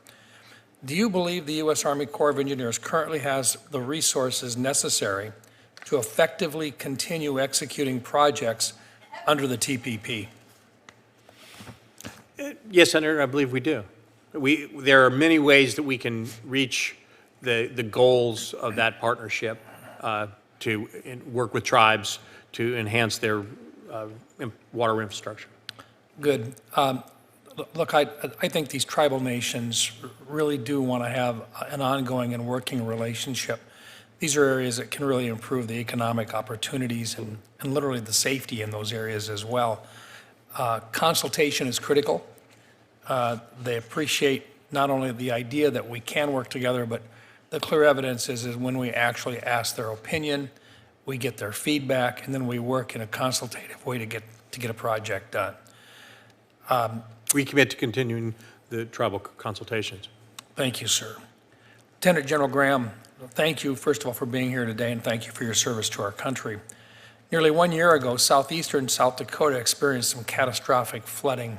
Do you believe the U.S. Army Corps of Engineers currently has the resources necessary to effectively continue executing projects under the TPP? Yes, Senator, I believe we do. There are many ways that we can reach the goals of that partnership to work with tribes to enhance their water infrastructure. Good. Look, I think these tribal nations really do want to have an ongoing and working relationship. These are areas that can really improve the economic opportunities and literally the safety in those areas as well. Consultation is critical. They appreciate not only the idea that we can work together, but the clear evidence is when we actually ask their opinion, we get their feedback, and then we work in a consultative way to get a project done. We commit to continuing the tribal consultations. Thank you, sir. Lieutenant General Graham, thank you, first of all, for being here today, and thank you for your service to our country. Nearly 1 year ago, southeastern South Dakota experienced some catastrophic flooding.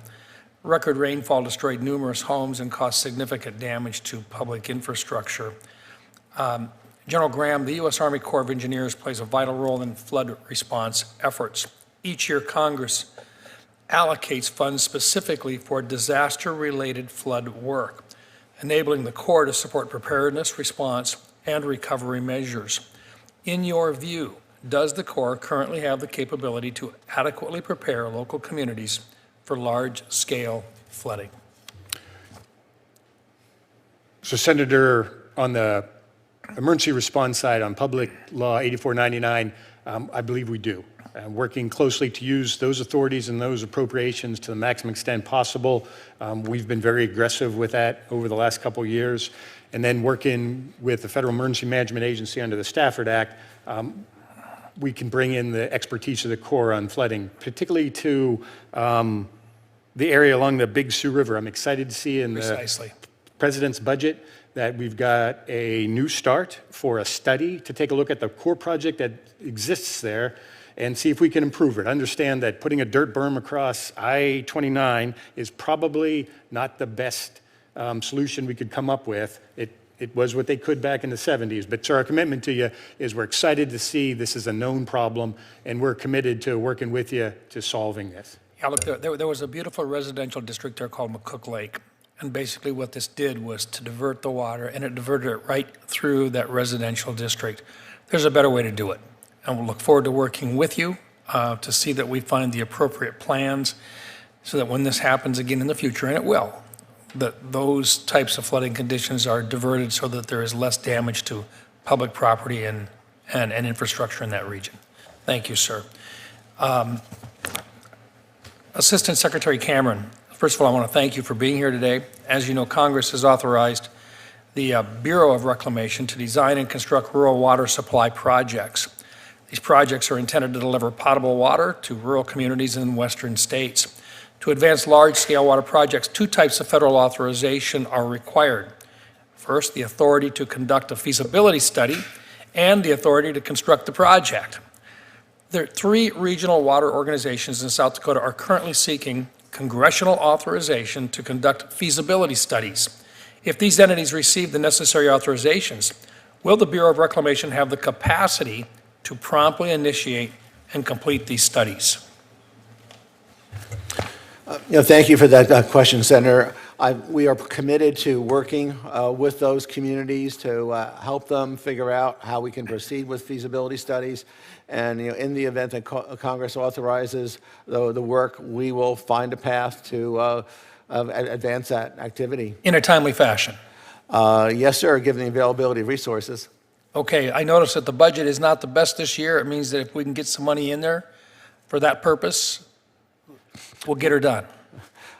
Record rainfall destroyed numerous homes and caused significant damage to public infrastructure. General Graham, the U.S. Army Corps of Engineers plays a vital role in flood response efforts. Each year, Congress allocates funds specifically for disaster-related flood work, enabling the Corps to support preparedness, response, and recovery measures. In your view, does the Corps currently have the capability to adequately prepare local communities for large-scale flooding? So, Senator, on the emergency response side, on Public Law 8499, I believe we do. Working closely to use those authorities and those appropriations to the maximum extent possible. We've been very aggressive with that over the last couple of years. And then working with the Federal Emergency Management Agency under the Stafford Act, we can bring in the expertise of the Corps on flooding, particularly to the area along the Big Sioux River. I'm excited to see in the President's budget that we've got a new start for a study to take a look at the core project that exists there and see if we can improve it. Understand that putting a dirt berm across I-29 is probably not the best solution we could come up with. It was what they could back in the 70s. But so our commitment to you is we're excited to see this is a known problem, and we're committed to working with you to solving this. Yeah, look, there was a beautiful residential district there called McCook Lake. And basically what this did was to divert the water, and it diverted it right through that residential district. There's a better way to do it. And we'll look forward to working with you to see that we find the appropriate plans so that when this happens again in the future, and it will, that those types of flooding conditions are diverted so that there is less damage to public property and infrastructure in that region. Thank you, sir. Assistant Secretary Cameron, first of all, I want to thank you for being here today. As you know, Congress has authorized the Bureau of Reclamation to design and construct rural water supply projects. These projects are intended to deliver potable water to rural communities in western states. To advance large-scale water projects, two types of federal authorization are required. First, the authority to conduct a feasibility study and the authority to construct the project. There are 3 regional water organizations in South Dakota are currently seeking congressional authorization to conduct feasibility studies. If these entities receive the necessary authorizations, will the Bureau of Reclamation have the capacity to promptly initiate and complete these studies? Thank you for that question, Senator. We are committed to working with those communities to help them figure out how we can proceed with feasibility studies. And in the event that Congress authorizes the work, we will find a path to advance that activity. In a timely fashion? Yes, sir, given the availability of resources. Okay, I noticed that the budget is not the best this year. It means that if we can get some money in there for that purpose, we'll get her done.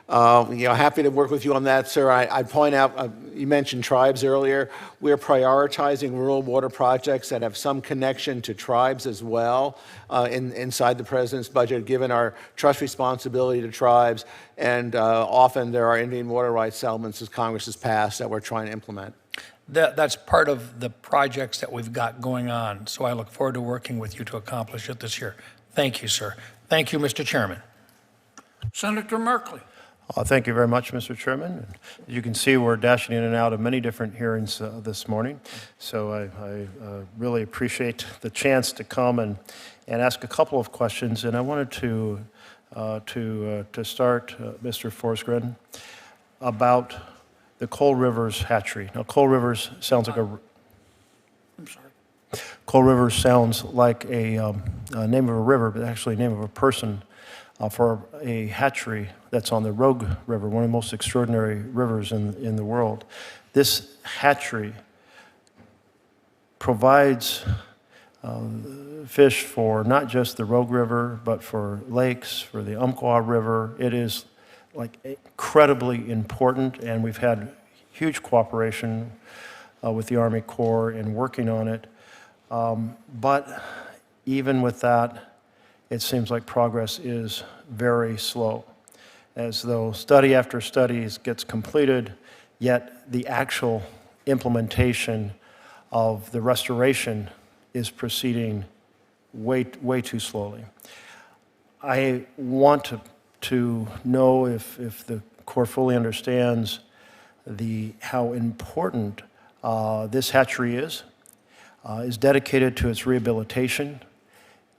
Happy to work with you on that, sir. I'd point out, you mentioned tribes earlier. We're prioritizing rural water projects that have some connection to tribes as well inside the president's budget, given our trust responsibility to tribes. And often there are Indian water rights settlements as Congress has passed that we're trying to implement. That's part of the projects that we've got going on, so I look forward to working with you to accomplish it this year. Thank you, sir. Thank you, Mr. Chairman. Senator Merkley. Thank you very much, Mr. Chairman. As you can see, we're dashing in and out of many different hearings this morning, so I really appreciate the chance to come and ask a couple of questions. And I wanted to start, Mr. Forsgren, about the Coal Rivers hatchery. Now, Coal Rivers sounds like I'm sorry. Coal Rivers sounds like a name of a river, but actually a name of a person for a hatchery that's on the Rogue River, one of the most extraordinary rivers in the world. This hatchery provides fish for not just the Rogue River, but for lakes, for the Umpqua River. It is like incredibly important, and we've had huge cooperation with the Army Corps in working on it. But even with that, it seems like progress is very slow, as though study after study gets completed, yet the actual implementation of the restoration is proceeding way too slowly. I want to know if the Corps fully understands how important this hatchery is dedicated to its rehabilitation.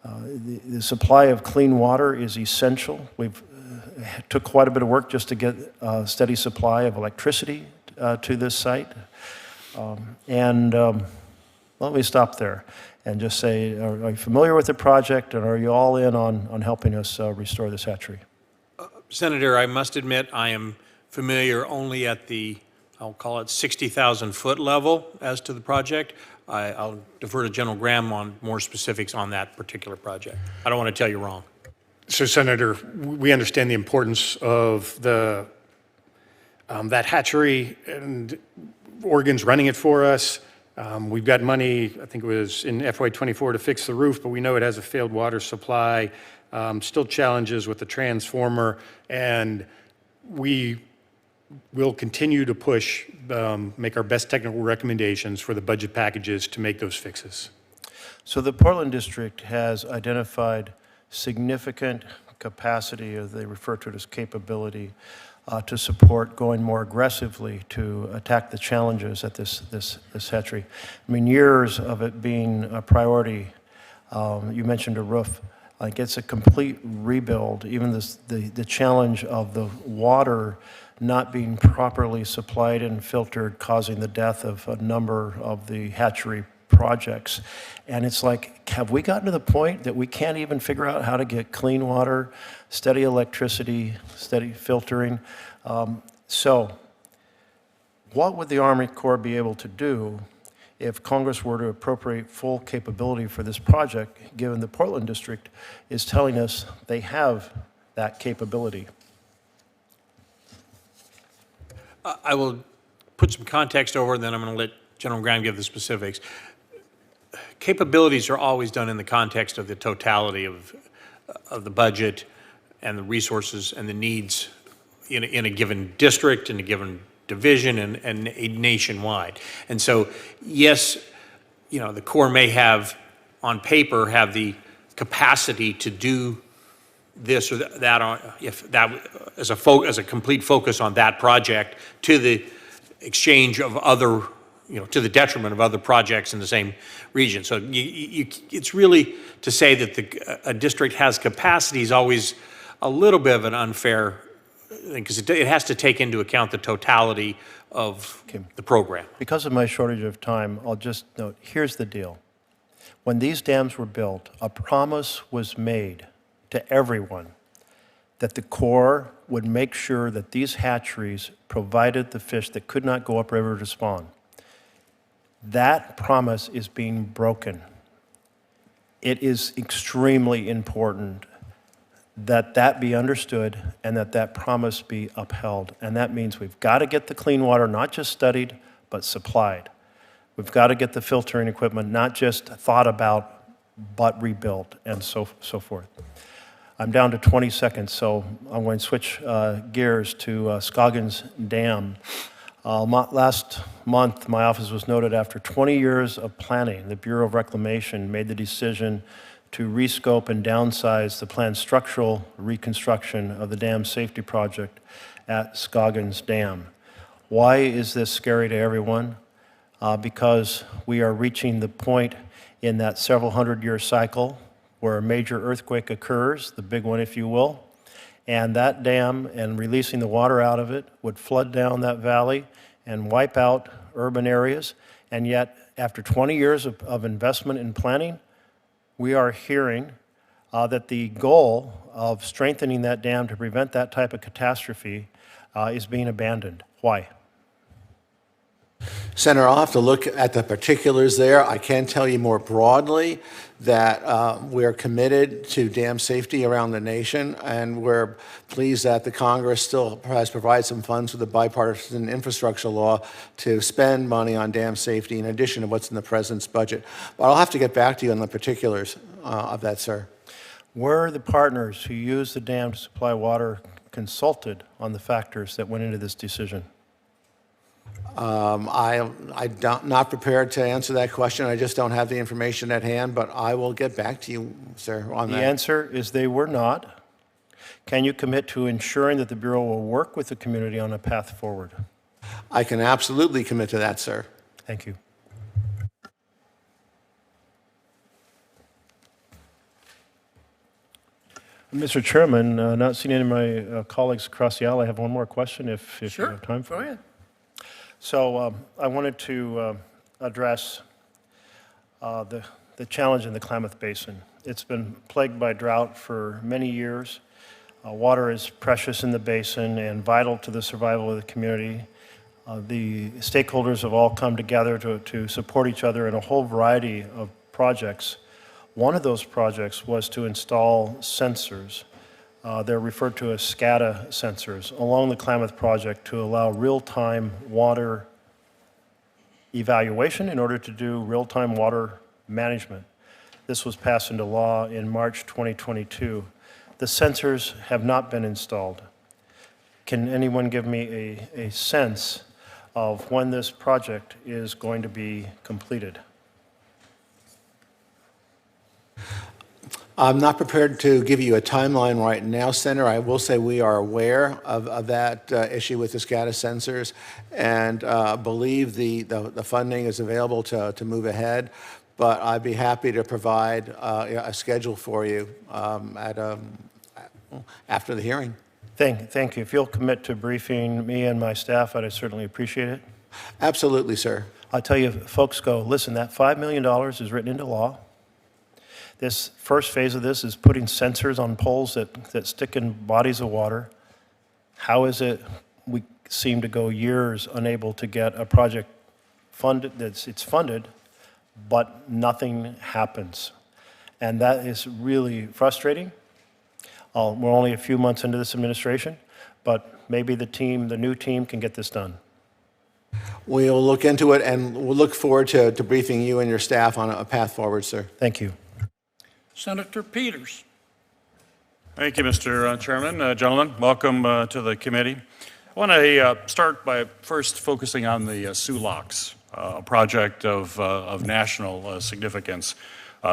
The supply of clean water is essential. We've took quite a bit of work just to get a steady supply of electricity to this site. Let me stop there and just say, are you familiar with the project, and are you all in on helping us restore this hatchery? Senator, I must admit I am familiar only at the, I'll call it 60,000 foot level as to the project. I'll defer to General Graham on more specifics on that particular project. I don't want to tell you wrong. So, Senator, we understand the importance of that hatchery, and Oregon's running it for us. We've got money, I think it was in FY24 to fix the roof, but we know it has a failed water supply, still challenges with the transformer, and we will continue to push, make our best technical recommendations for the budget packages to make those fixes. So the Portland District has identified significant capacity, as they refer to it as capability, to support going more aggressively to attack the challenges at this hatchery. I mean, years of it being a priority. You mentioned a roof. Like, it's a complete rebuild. Even the challenge of the water not being properly supplied and filtered, causing the death of a number of the hatchery projects. And it's like, have we gotten to the point that we can't even figure out how to get clean water, steady electricity, steady filtering? So what would the Army Corps be able to do if Congress were to appropriate full capability for this project, given the Portland District is telling us they have that capability? I will put some context over, and then I'm going to let General Graham give the specifics. Capabilities are always done in the context of the totality of the budget and the resources and the needs in a given district, in a given division, and nationwide. And so, yes, the Corps may have, on paper, have the capacity to do this or that, if that as a complete focus on that project, to the exchange of other, to the detriment of other projects in the same region. So it's really to say that a district has capacity is always a little bit of an unfair thing, because it has to take into account the totality of the program. Because of my shortage of time, I'll just note, here's the deal. When these dams were built, a promise was made to everyone that the Corps would make sure that these hatcheries provided the fish that could not go upriver to spawn. That promise is being broken. It is extremely important that be understood and that promise be upheld. And that means we've got to get the clean water not just studied, but supplied. We've got to get the filtering equipment not just thought about, but rebuilt, and so forth. I'm down to 20 seconds, so I'm going to switch gears to Scoggins Dam. Last month, my office was noted after 20 years of planning, the Bureau of Reclamation made the decision to rescope and downsize the planned structural reconstruction of the dam safety project at Scoggins Dam. Why is this scary to everyone? Because we are reaching the point in that several hundred-year cycle where a major earthquake occurs, the big one if you will, and that dam and releasing the water out of it would flood down that valley and wipe out urban areas. And yet, after 20 years of investment in planning, we are hearing that the goal of strengthening that dam to prevent that type of catastrophe is being abandoned. Why? Senator, I'll have to look at the particulars there. I can tell you more broadly that we're committed to dam safety around the nation, and we're pleased that the Congress still has provided some funds for the bipartisan infrastructure law to spend money on dam safety in addition to what's in the president's budget. But I'll have to get back to you on the particulars of that, sir. Were the partners who used the dam to supply water consulted on the factors that went into this decision? I'm not prepared to answer that question. I just don't have the information at hand, but I will get back to you, sir, on that. The answer is they were not. Can you commit to ensuring that the Bureau will work with the community on a path forward? I can absolutely commit to that, sir. Thank you. Mr. Chairman, not seeing any of my colleagues across the aisle, I have one more question if you have time for it. Go ahead. So I wanted to address the challenge in the Klamath Basin. It's been plagued by drought for many years. Water is precious in the basin and vital to the survival of the community. The stakeholders have all come together to support each other in a whole variety of projects. One of those projects was to install sensors. They're referred to as SCADA sensors along the Klamath project to allow real-time water evaluation in order to do real-time water management. This was passed into law in March 2022. The sensors have not been installed. Can anyone give me a sense of when this project is going to be completed? I'm not prepared to give you a timeline right now, Senator. I will say we are aware of that issue with the SCADA sensors and believe the funding is available to move ahead. But I'd be happy to provide a schedule for you after the hearing. Thank you. If you'll commit to briefing me and my staff, I'd certainly appreciate it. Absolutely, sir. I'll tell you, folks go, listen, that $5 million is written into law. This first phase of this is putting sensors on poles that stick in bodies of water. How is it we seem to go years unable to get a project funded, it's funded, but nothing happens? And that is really frustrating. We're only a few months into this administration, but maybe the new team can get this done. We'll look into it, and we'll look forward to briefing you and your staff on a path forward, sir. Thank you. Senator Peters. Thank you, Mr. Chairman. Gentlemen, welcome to the committee. I want to start by first focusing on the SULOCs, a project of national significance.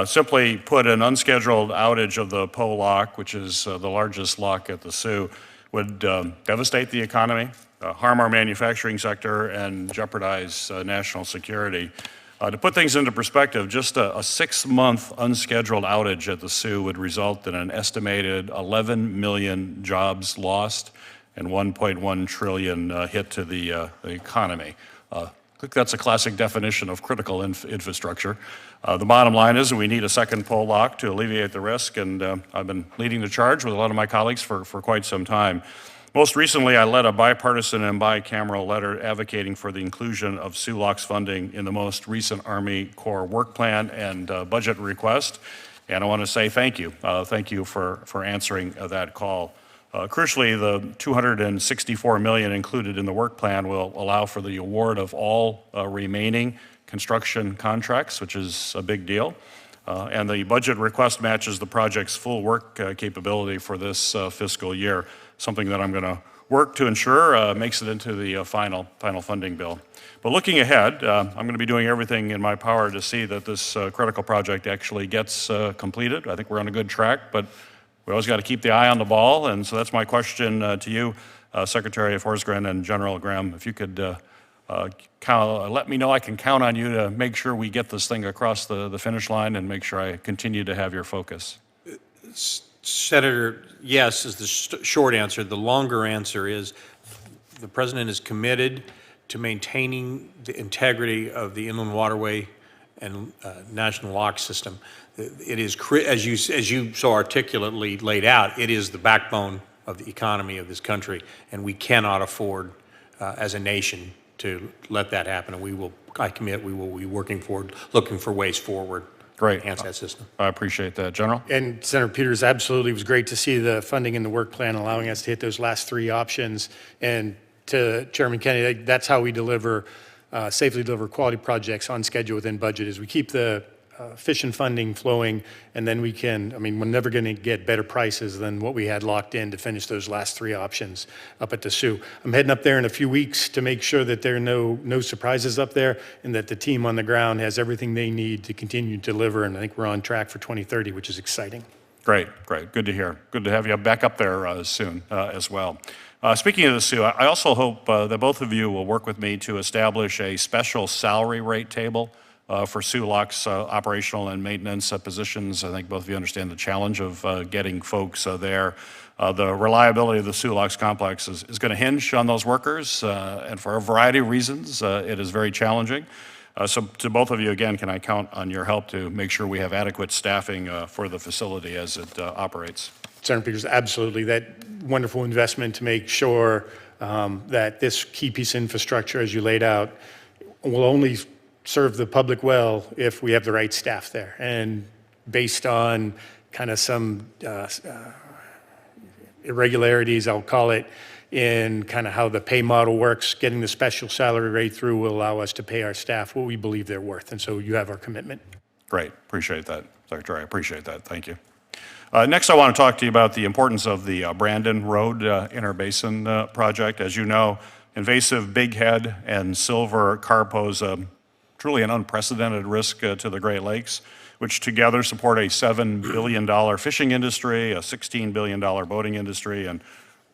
Simply put, an unscheduled outage of the Poe Lock, which is the largest lock at the Sioux, would devastate the economy, harm our manufacturing sector, and jeopardize national security. To put things into perspective, just a 6-month unscheduled outage at the Sioux would result in an estimated 11 million jobs lost and 1.1 trillion hit to the economy. I think that's a classic definition of critical infrastructure. The bottom line is we need a second Poe Lock to alleviate the risk, and I've been leading the charge with a lot of my colleagues for quite some time. Most recently, I led a bipartisan and bicameral letter advocating for the inclusion of SULOCs funding in the most recent Army Corps work plan and budget request. And I want to say thank you. Thank you for answering that call. Crucially, the $264 million included in the work plan will allow for the award of all remaining construction contracts, which is a big deal. And the budget request matches the project's full work capability for this fiscal year, something that I'm going to work to ensure makes it into the final funding bill. But looking ahead, I'm going to be doing everything in my power to see that this critical project actually gets completed. I think we're on a good track, but we always got to keep the eye on the ball. And so that's my question to you, Secretary Forsgren and General Graham. If you could let me know I can count on you to make sure we get this thing across the finish line and make sure I continue to have your focus. Senator, yes is the short answer. The longer answer is the President is committed to maintaining the integrity of the inland waterway and national lock system. It is, as you so articulately laid out, it is the backbone of the economy of this country, and we cannot afford, as a nation, to let that happen. And I commit, we will be working forward, looking for ways forward. Great. Enhance that system. I appreciate that. General? And Senator Peters, absolutely, it was great to see the funding in the work plan allowing us to hit those last three options. And to Chairman Kennedy, that's how we safely deliver quality projects on schedule within budget, is we keep the efficient funding flowing, and then we're never going to get better prices than what we had locked in to finish those last three options up at the Sioux. I'm heading up there in a few weeks to make sure that there are no surprises up there and that the team on the ground has everything they need to continue to deliver, and I think we're on track for 2030, which is exciting. Great. Good to hear. Good to have you back up there soon as well. Speaking of the Sioux, I also hope that both of you will work with me to establish a special salary rate table for Sioux Locks operational and maintenance positions. I think both of you understand the challenge of getting folks there. The reliability of the Sioux Locks complex is going to hinge on those workers, and for a variety of reasons, it is very challenging. So to both of you, again, can I count on your help to make sure we have adequate staffing for the facility as it operates? Senator Peters, absolutely. That wonderful investment to make sure that this key piece of infrastructure, as you laid out, will only serve the public well if we have the right staff there. And based on kind of some irregularities, I'll call it, in kind of how the pay model works, getting the special salary rate through will allow us to pay our staff what we believe they're worth. And so you have our commitment. Great. Appreciate that, Secretary. I appreciate that. Thank you. Next, I want to talk to you about the importance of the Brandon Road Interbasin project. As you know, invasive bighead and silver carp pose truly an unprecedented risk to the Great Lakes, which together support a $7 billion fishing industry, a $16 billion boating industry, and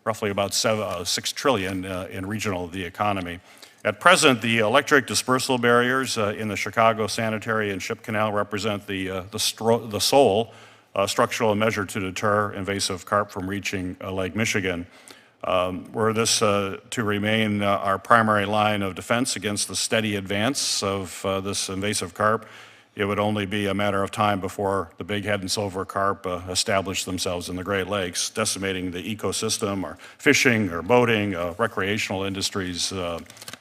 roughly about $6 trillion in the economy. At present, the electric dispersal barriers in the Chicago Sanitary and Ship Canal represent the sole structural measure to deter invasive carp from reaching Lake Michigan. Were this to remain our primary line of defense against the steady advance of this invasive carp, it would only be a matter of time before the bighead and silver carp establish themselves in the Great Lakes, decimating the ecosystem or fishing or boating, recreational industries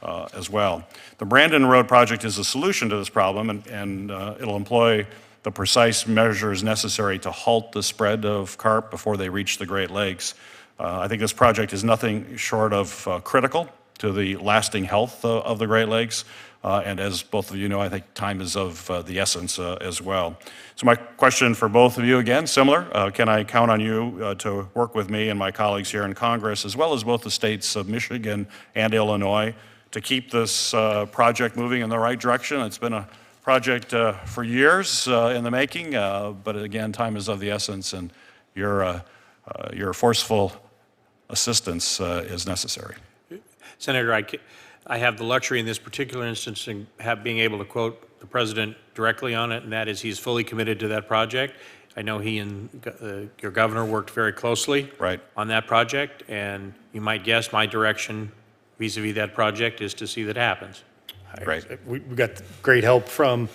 as well. The Brandon Road project is a solution to this problem, and it'll employ the precise measures necessary to halt the spread of carp before they reach the Great Lakes. I think this project is nothing short of critical to the lasting health of the Great Lakes. And as both of you know, I think time is of the essence as well. So my question for both of you, again, similar. Can I count on you to work with me and my colleagues here in Congress, as well as both the states of Michigan and Illinois, to keep this project moving in the right direction? It's been a project for years in the making, but again, time is of the essence, and your forceful assistance is necessary. Senator, I have the luxury in this particular instance of being able to quote the President directly on it, and that is he's fully committed to that project. I know he and your governor worked very closely on that project, and you might guess my direction vis-a-vis that project is to see that happens. Great. We got great help from,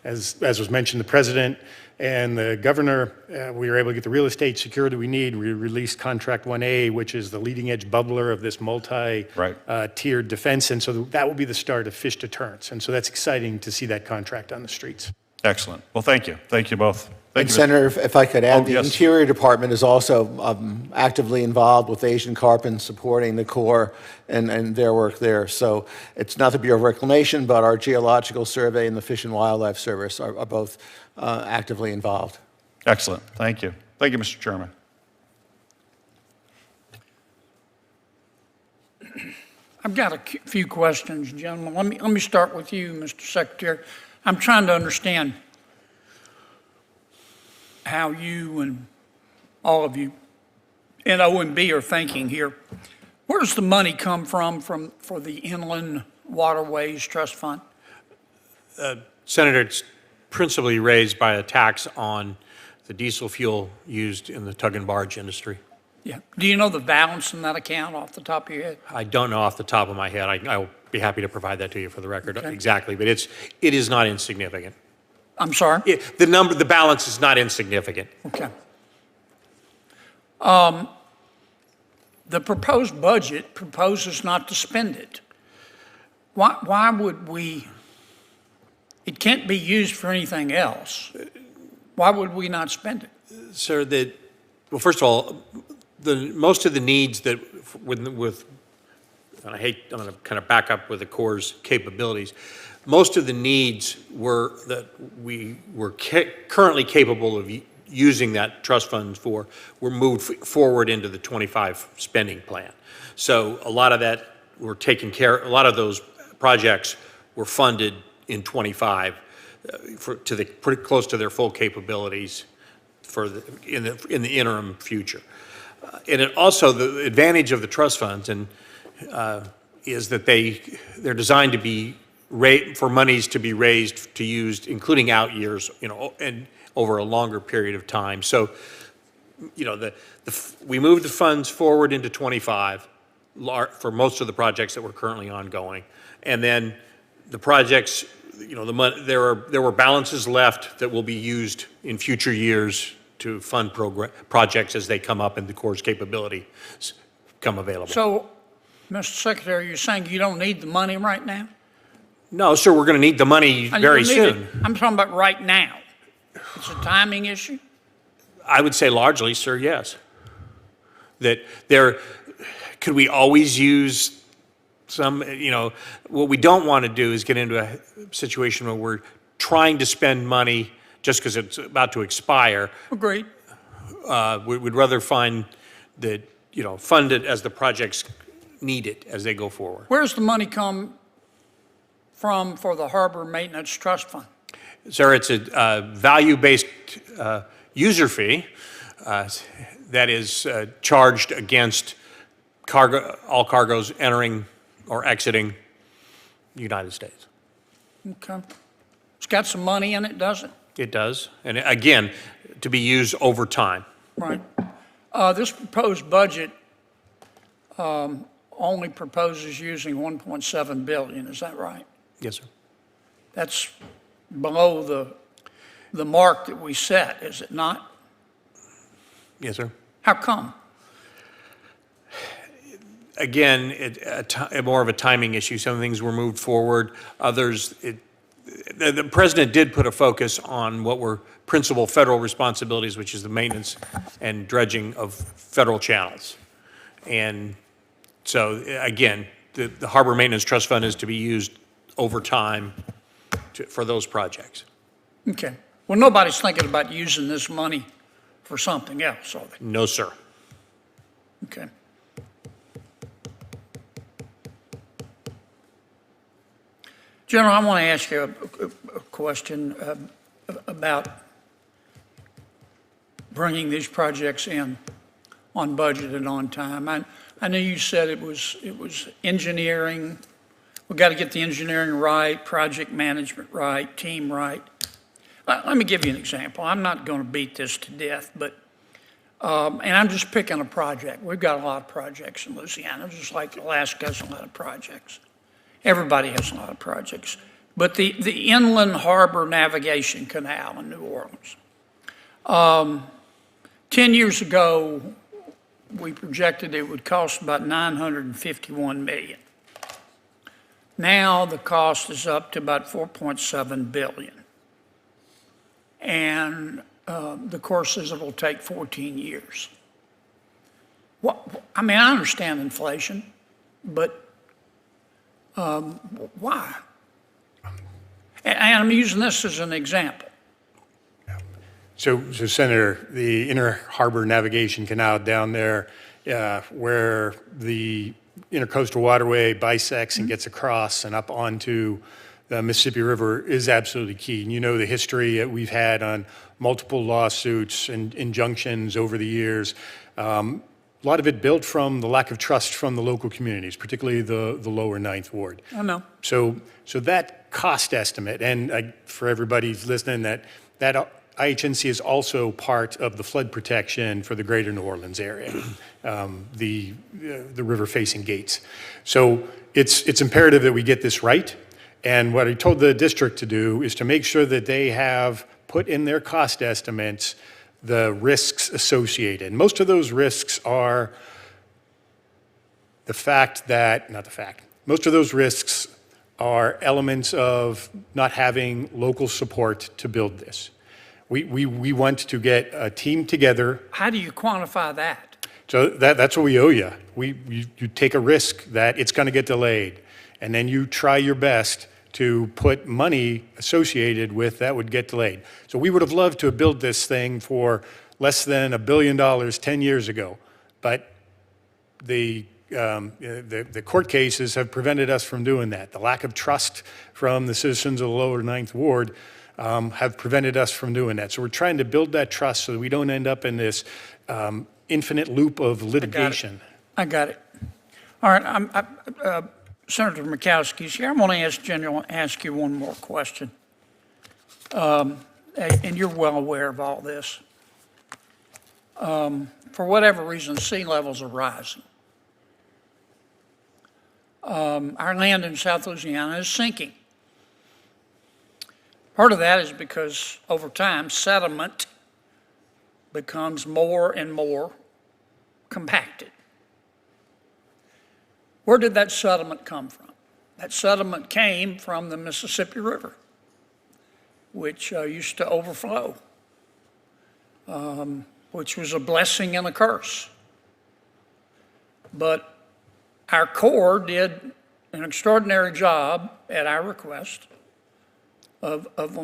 as was mentioned, the President and the governor. We were able to get the real estate security we need. We released Contract 1A, which is the leading edge bubbler of this multi-tiered defense. And so that will be the start of fish deterrence. And so that's exciting to see that contract on the streets. Excellent. Well, thank you. Thank you both. And you, Mr. Senator, if I could add, Oh, the yes. Interior Department is also actively involved with Asian Carp in supporting the Corps and their work there. So it's not the Bureau of Reclamation, but our Geological Survey and the Fish and Wildlife Service are both actively involved. Excellent. Thank you. Thank you, Mr. Chairman. I've got a few questions, gentlemen. Let me start with you, Mr. Secretary. I'm trying to understand how you and all of you in OMB are thinking here. Where does the money come from for the Inland Waterways Trust Fund? Senator, it's principally raised by a tax on the diesel fuel used in the tug and barge industry. Yeah. Do you know the balance in that account off the top of your head? I don't know off the top of my head. I'll be happy to provide that to you for the record. Okay. Exactly, but it is not insignificant. I'm sorry? The balance is not insignificant. Okay. The proposed budget proposes not to spend it. Why would we, it can't be used for anything else. Why would we not spend it? Sir, well, first of all, most of the needs that and I'm going to kind of back up with the Corps' capabilities. Most of the needs that we were currently capable of using that trust funds for were moved forward into the 25 spending plan. So a lot of that were taken care. A lot of those projects were funded in 25 pretty close to their full capabilities in the interim future. And it also, the advantage of the trust funds is that they're designed to be for monies to be raised to used, including out years, and over a longer period of time. So, we moved the funds forward into 25 for most of the projects that were currently ongoing, and then the projects, there were balances left that will be used in future years to fund projects as they come up and the Corps' capability come available. So, Mr. Secretary, you're saying you don't need the money right now? No, sir, we're going to need the money very soon. I'm talking about right now. It's a timing issue? I would say largely, sir, yes. That could we always use some, what we don't want to do is get into a situation where we're trying to spend money just because it's about to expire. Agreed. We'd rather find that, fund it as the projects need it as they go forward. Where's the money come from for the Harbor Maintenance Trust Fund? Sir, it's a value-based user fee that is charged against all cargoes entering or exiting the United States. Okay. It's got some money in it, does it? It does. And again, to be used over time. Right. This proposed budget only proposes using $1.7 billion, is that right? Yes, sir. That's below the mark that we set, is it not? Yes, sir. How come? Again, more of a timing issue. Some things were moved forward. Others, the president did put a focus on what were principal federal responsibilities, which is the maintenance and dredging of federal channels. And so, again, the Harbor Maintenance Trust Fund is to be used over time for those projects. Okay. Well, nobody's thinking about using this money for something else, are they? No, sir. Okay. General, I want to ask you a question about bringing these projects in on budget and on time. I know you said it was engineering. We got to get the engineering right, project management right, team right. Let me give you an example. I'm not going to beat this to death, but and I'm just picking a project. We've got a lot of projects in Louisiana, just like Alaska has a lot of projects. Everybody has a lot of projects. But the Inland Harbor Navigation Canal in New Orleans. 10 years ago, we projected it would cost about $951 million. Now the cost is up to about $4.7 billion. And the course says it'll take 14 years. I mean, I understand inflation, but why? And I'm using this as an example. So Senator, the Inner Harbor Navigation Canal down there, where the intercoastal waterway bisects and gets across and up onto the Mississippi River is absolutely key. And you know the history that we've had on multiple lawsuits and injunctions over the years. A lot of it built from the lack of trust from the local communities, particularly the lower Ninth Ward. I know. So that cost estimate, and for everybody listening, that IHNC is also part of the flood protection for the greater New Orleans area, the river-facing gates. So it's imperative that we get this right. And what I told the district to do is to make sure that they have put in their cost estimates the risks associated. Most of those risks are most of those risks are elements of not having local support to build this. We want to get a team together. How do you quantify that? So that's what we owe you. You take a risk that it's going to get delayed, and then you try your best to put money associated with that would get delayed. So we would have loved to have built this thing for less than $1 billion 10 years ago, but the court cases have prevented us from doing that. The lack of trust from the citizens of the lower Ninth Ward have prevented us from doing that. So we're trying to build that trust so that we don't end up in this infinite loop of litigation. I got it. All right, Senator Murkowski's here. I'm going to ask you one more question. And you're well aware of all this. For whatever reason, sea levels are rising. Our land in South Louisiana is sinking. Part of that is because over time, sediment becomes more and more compacted. Where did that sediment come from? That sediment came from the Mississippi River, which used to overflow, which was a blessing and a curse. But our Corps did an extraordinary job at our request of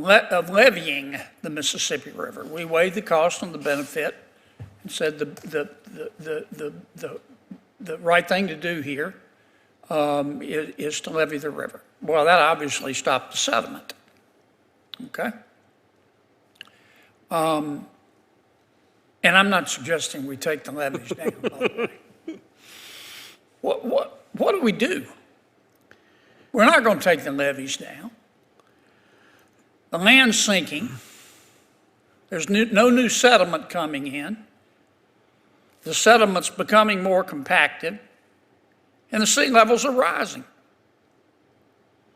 levying the Mississippi River. We weighed the cost and the benefit and said the right thing to do here is to levy the river. Well, that obviously stopped the sediment. Okay? And I'm not suggesting we take the levees down, by the way. What do we do? We're not going to take the levees down. The land's sinking. There's no new sediment coming in. The sediment's becoming more compacted, and the sea levels are rising.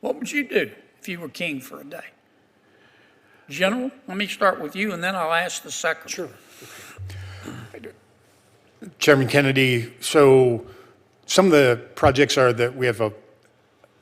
What would you do if you were king for a day? General, let me start with you, and then I'll ask the secretary. Sure. Chairman Kennedy, so some of the projects are that we have a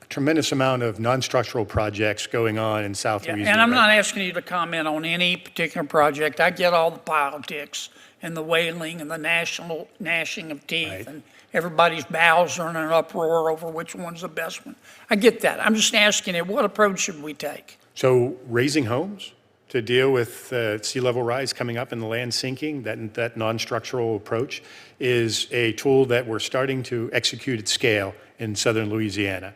tremendous amount of non-structural projects going on in South Louisiana. And I'm not asking you to comment on any particular project. I get all the politics and the wailing and the national gnashing of teeth, right, and everybody's bowels are in an uproar over which one's the best one. I get that. I'm just asking you, what approach should we take? So raising homes to deal with sea level rise coming up and the land sinking, that non-structural approach is a tool that we're starting to execute at scale in southern Louisiana.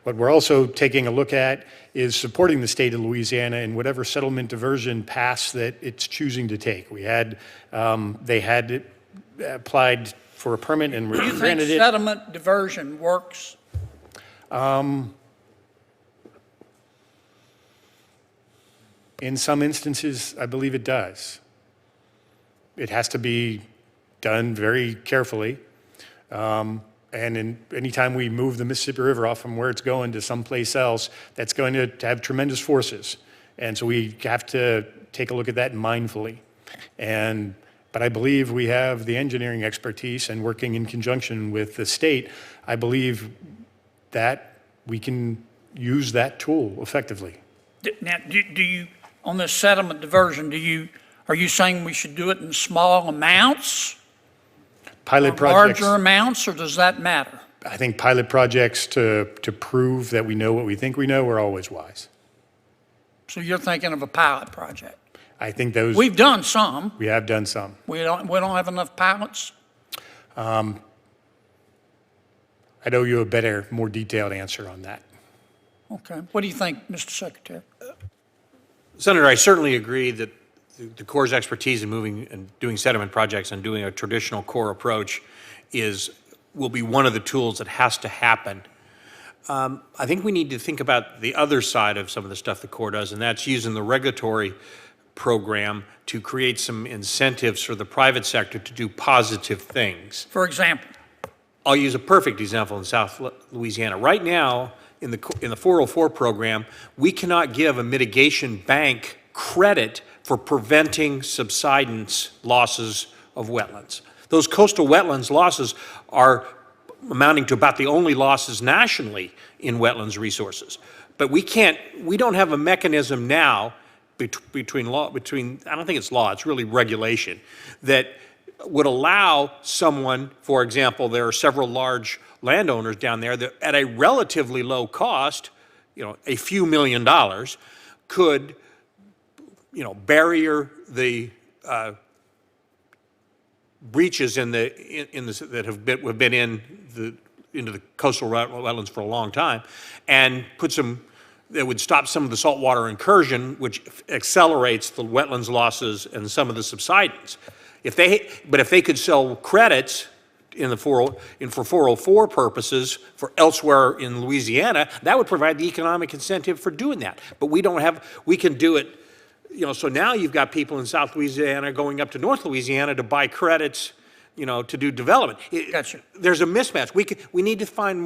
What we're also taking a look at is supporting the state of Louisiana in whatever settlement diversion paths that it's choosing to take. We had, they had applied for a permit and Do you think granted it. settlement diversion works? In some instances, I believe it does. It has to be done very carefully. And anytime we move the Mississippi River off from where it's going to someplace else, that's going to have tremendous forces. And so we have to take a look at that mindfully. But I believe we have the engineering expertise, and working in conjunction with the state, I believe that we can use that tool effectively. Now, do you, on this sediment diversion, Are you saying we should do it in small amounts? Pilot Or projects, larger amounts, or does that matter? I think pilot projects to prove that we know what we think we know are always wise. So you're thinking of a pilot project? I think those, We've done some. we have done some. We don't have enough pilots? I'd owe you a better, more detailed answer on that. Okay. What do you think, Mr. Secretary? Senator, I certainly agree that the Corps' expertise in moving and doing sediment projects and doing a traditional Corps approach will be one of the tools that has to happen. I think we need to think about the other side of some of the stuff the Corps does, and that's using the regulatory program to create some incentives for the private sector to do positive things. For example? I'll use a perfect example in South Louisiana. Right now, in the 404 program, we cannot give a mitigation bank credit for preventing subsidence losses of wetlands. Those coastal wetlands losses are amounting to about the only losses nationally in wetlands resources. But we don't have a mechanism now between, I don't think it's law, it's really regulation, that would allow someone, for example, there are several large landowners down there that at a relatively low cost, a few $1 million, could, barrier the breaches that have been into the coastal wetlands for a long time, and that would stop some of the saltwater incursion, which accelerates the wetlands losses and some of the subsidence. But if they could sell credits for 404 purposes for elsewhere in Louisiana, that would provide the economic incentive for doing that. But we can do it, so now you've got people in South Louisiana going up to North Louisiana to buy credits, to do development. Gotcha. There's a mismatch. We need to find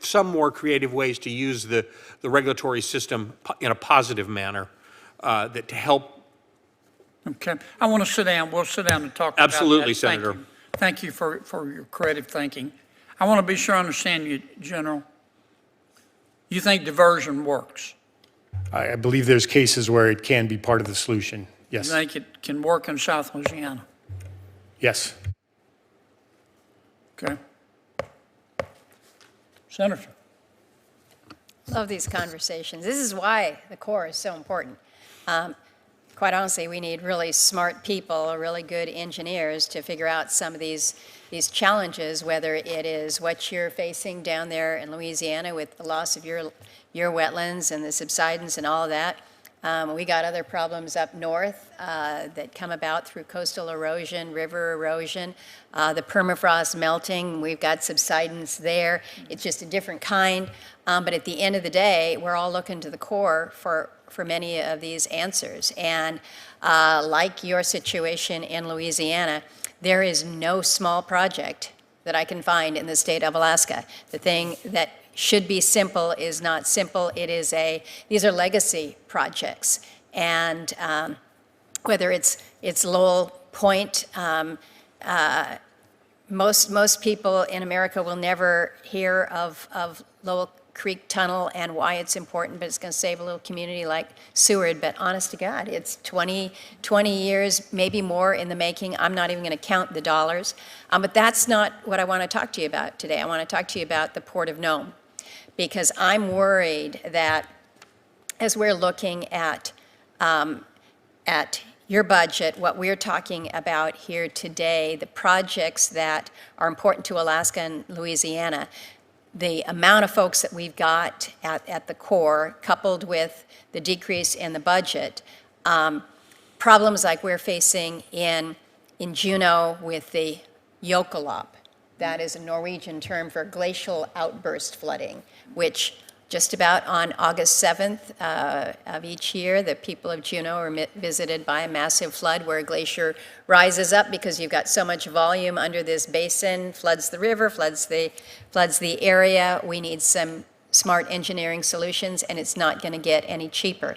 some more creative ways to use the regulatory system in a positive manner to help. Okay. I want to sit down. We'll sit down and talk about that. Absolutely, Senator. Thank you for your creative thinking. I want to be sure I understand you, General. You think diversion works? I believe there's cases where it can be part of the solution. Yes. You think it can work in South Louisiana? Yes. Okay. Senator. Love these conversations. This is why the Corps is so important. Quite honestly, we need really smart people, really good engineers to figure out some of these challenges, whether it is what you're facing down there in Louisiana with the loss of your wetlands and the subsidence and all of that. We got other problems up north that come about through coastal erosion, river erosion, the permafrost melting. We've got subsidence there. It's just a different kind. But at the end of the day, we're all looking to the Corps for many of these answers. And like your situation in Louisiana, there is no small project that I can find in the state of Alaska. The thing that should be simple is not simple. These are legacy projects. And whether it's Lowell Point, most people in America will never hear of Lowell Creek Tunnel and why it's important, but it's going to save a little community like Seward. But honest to God, it's 20 years, maybe more in the making. I'm not even going to count the dollars. But that's not what I want to talk to you about today. I want to talk to you about the Port of Nome, because I'm worried that as we're looking at your budget, what we're talking about here today, the projects that are important to Alaska and Louisiana, the amount of folks that we've got at the Corps, coupled with the decrease in the budget, problems like we're facing in Juneau with the Jokelop. That is a Norwegian term for glacial outburst flooding, which just about on August 7th of each year, the people of Juneau are visited by a massive flood where a glacier rises up because you've got so much volume under this basin, floods the river, floods the area. We need some smart engineering solutions, and it's not going to get any cheaper.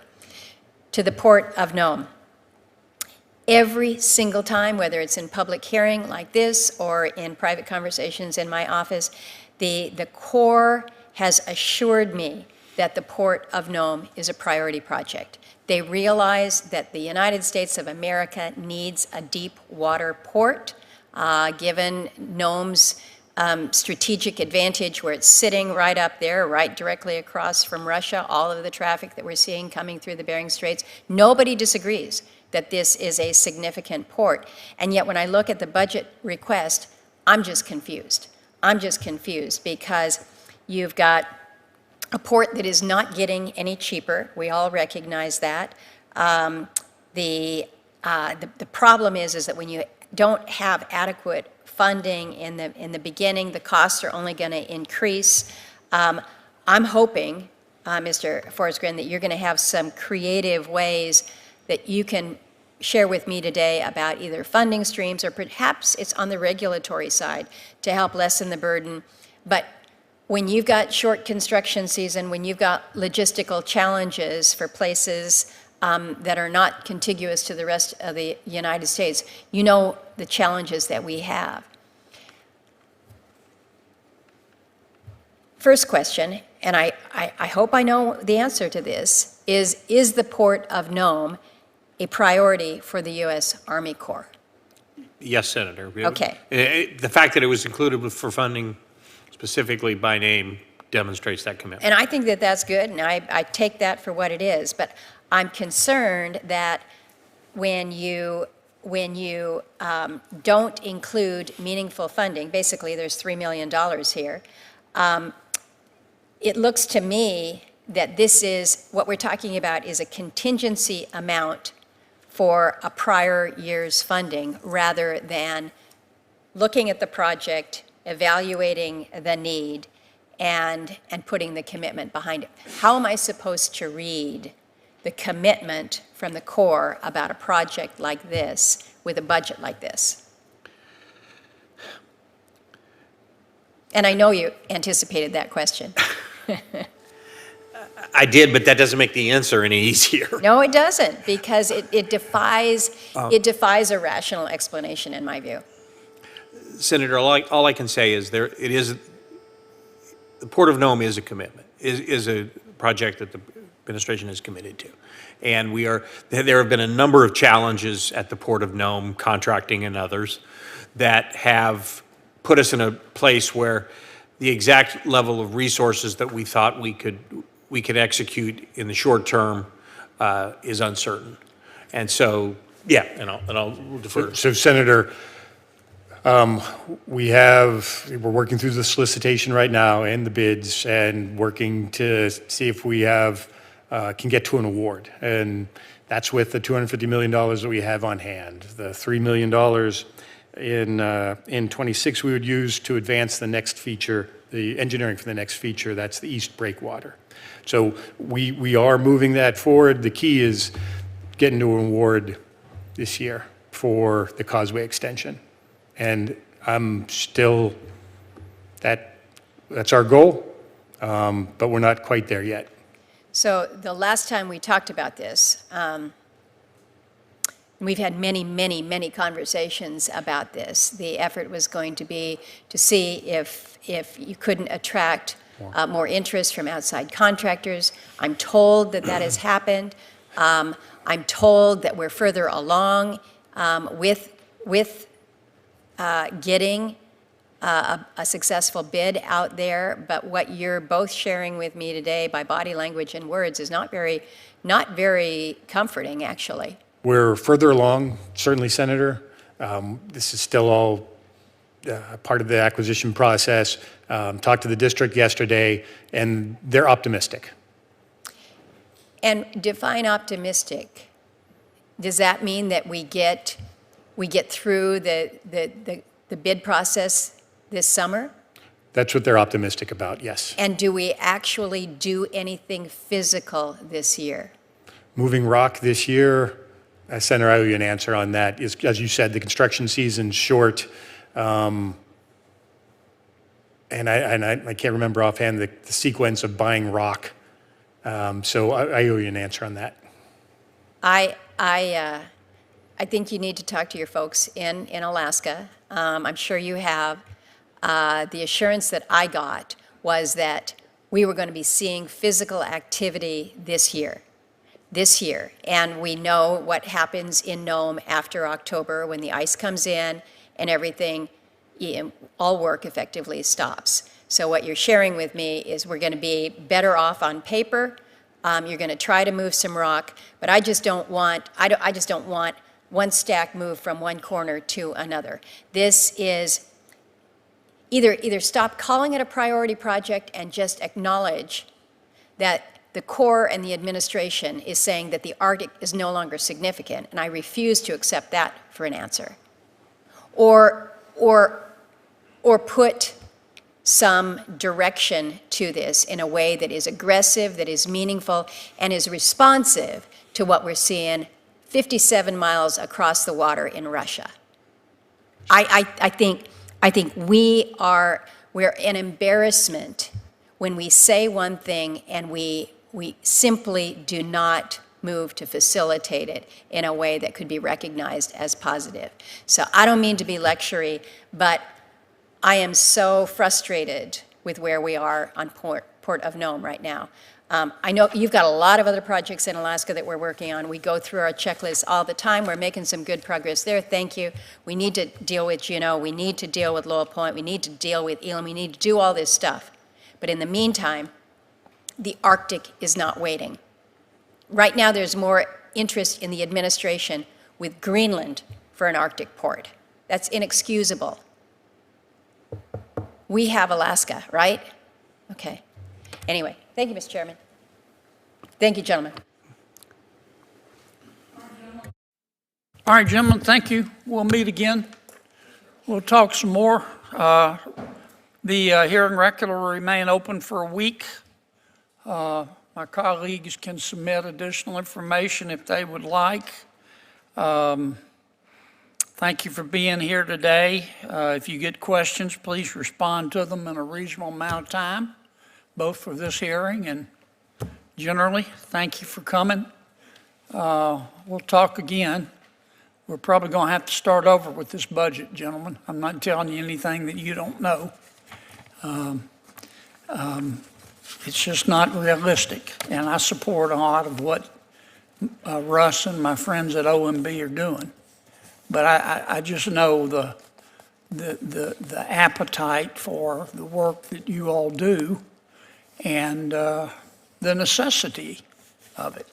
To the Port of Nome. Every single time, whether it's in public hearing like this or in private conversations in my office, the Corps has assured me that the Port of Nome is a priority project. They realize that the United States of America needs a deep water port, given Nome's strategic advantage where it's sitting right up there, right directly across from Russia, all of the traffic that we're seeing coming through the Bering Straits. Nobody disagrees that this is a significant port. And yet when I look at the budget request, I'm just confused. I'm just confused because you've got a port that is not getting any cheaper. We all recognize that. The problem is that when you don't have adequate funding in the beginning, the costs are only going to increase. I'm hoping, Mr. Forsgren, that you're going to have some creative ways that you can share with me today about either funding streams or perhaps it's on the regulatory side to help lessen the burden. But when you've got short construction season, when you've got logistical challenges for places that are not contiguous to the rest of the United States, you know the challenges that we have. First question, and I hope I know the answer to this, is the Port of Nome a priority for the U.S. Army Corps? Yes, Senator. Okay. The fact that it was included for funding specifically by name demonstrates that commitment. And I think that that's good, and I take that for what it is. But I'm concerned that when you don't include meaningful funding, basically there's $3 million here, it looks to me that this is, what we're talking about is a contingency amount for a prior year's funding rather than looking at the project, evaluating the need, and putting the commitment behind it. How am I supposed to read the commitment from the Corps about a project like this with a budget like this? And I know you anticipated that question. I did, but that doesn't make the answer any easier. No, it doesn't, because it defies a rational explanation in my view. Senator, all I can say is the Port of Nome is a commitment, is a project that the administration is committed to. And there have been a number of challenges at the Port of Nome, contracting and others, that have put us in a place where the exact level of resources that we thought we could execute in the short term is uncertain. And so, yeah, and I'll defer. So Senator, we're working through the solicitation right now and the bids and working to see if we can get to an award. And that's with the $250 million that we have on hand. The $3 million in 26 we would use to advance the next feature, the engineering for the next feature, that's the East Breakwater. So we are moving that forward. The key is getting to an award this year for the causeway extension. And I'm still, that's our goal, but we're not quite there yet. So the last time we talked about this, we've had many, many, many conversations about this. The effort was going to be to see if you couldn't attract more interest from outside contractors. I'm told that has happened. I'm told that we're further along with getting a successful bid out there. But what you're both sharing with me today by body language and words is not very comforting, actually. We're further along, certainly, Senator. This is still all part of the acquisition process. Talked to the district yesterday, and they're optimistic. And define optimistic. Does that mean that we get through the bid process this summer? That's what they're optimistic about, yes. And do we actually do anything physical this year? Moving rock this year, Senator, I owe you an answer on that. As you said, the construction season's short. And I can't remember offhand the sequence of buying rock. So I owe you an answer on that. I think you need to talk to your folks in Alaska. I'm sure you have. The assurance that I got was that we were going to be seeing physical activity this year. And we know what happens in Nome after October when the ice comes in and everything, all work effectively stops. So what you're sharing with me is we're going to be better off on paper. You're going to try to move some rock, but I just don't want one stack moved from one corner to another. This is either stop calling it a priority project and just acknowledge that the Corps and the administration is saying that the Arctic is no longer significant, and I refuse to accept that for an answer. Or put some direction to this in a way that is aggressive, that is meaningful, and is responsive to what we're seeing 57 miles across the water in Russia. I think we're an embarrassment when we say one thing and we simply do not move to facilitate it in a way that could be recognized as positive. So I don't mean to be lectury, but I am so frustrated with where we are on Port of Nome right now. I know you've got a lot of other projects in Alaska that we're working on. We go through our checklist all the time. We're making some good progress there. Thank you. We need to deal with Juneau. We need to deal with Lowell Point. We need to deal with Elam. We need to do all this stuff. But in the meantime, the Arctic is not waiting. Right now, there's more interest in the administration with Greenland for an Arctic port. That's inexcusable. We have Alaska, right? Okay. Anyway, thank you, Mr. Chairman. Thank you, gentlemen. All right, gentlemen, thank you. We'll meet again. We'll talk some more. The hearing record will remain open for a week. My colleagues can submit additional information if they would like. Thank you for being here today. If you get questions, please respond to them in a reasonable amount of time, both for this hearing and generally. Thank you for coming. We'll talk again. We're probably going to have to start over with this budget, gentlemen. I'm not telling you anything that you don't know. It's just not realistic, and I support a lot of what Russ and my friends at OMB are doing. But I just know the appetite for the work that you all do and the necessity of it.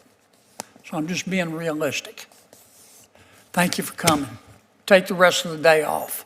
So I'm just being realistic. Thank you for coming. Take the rest of the day off.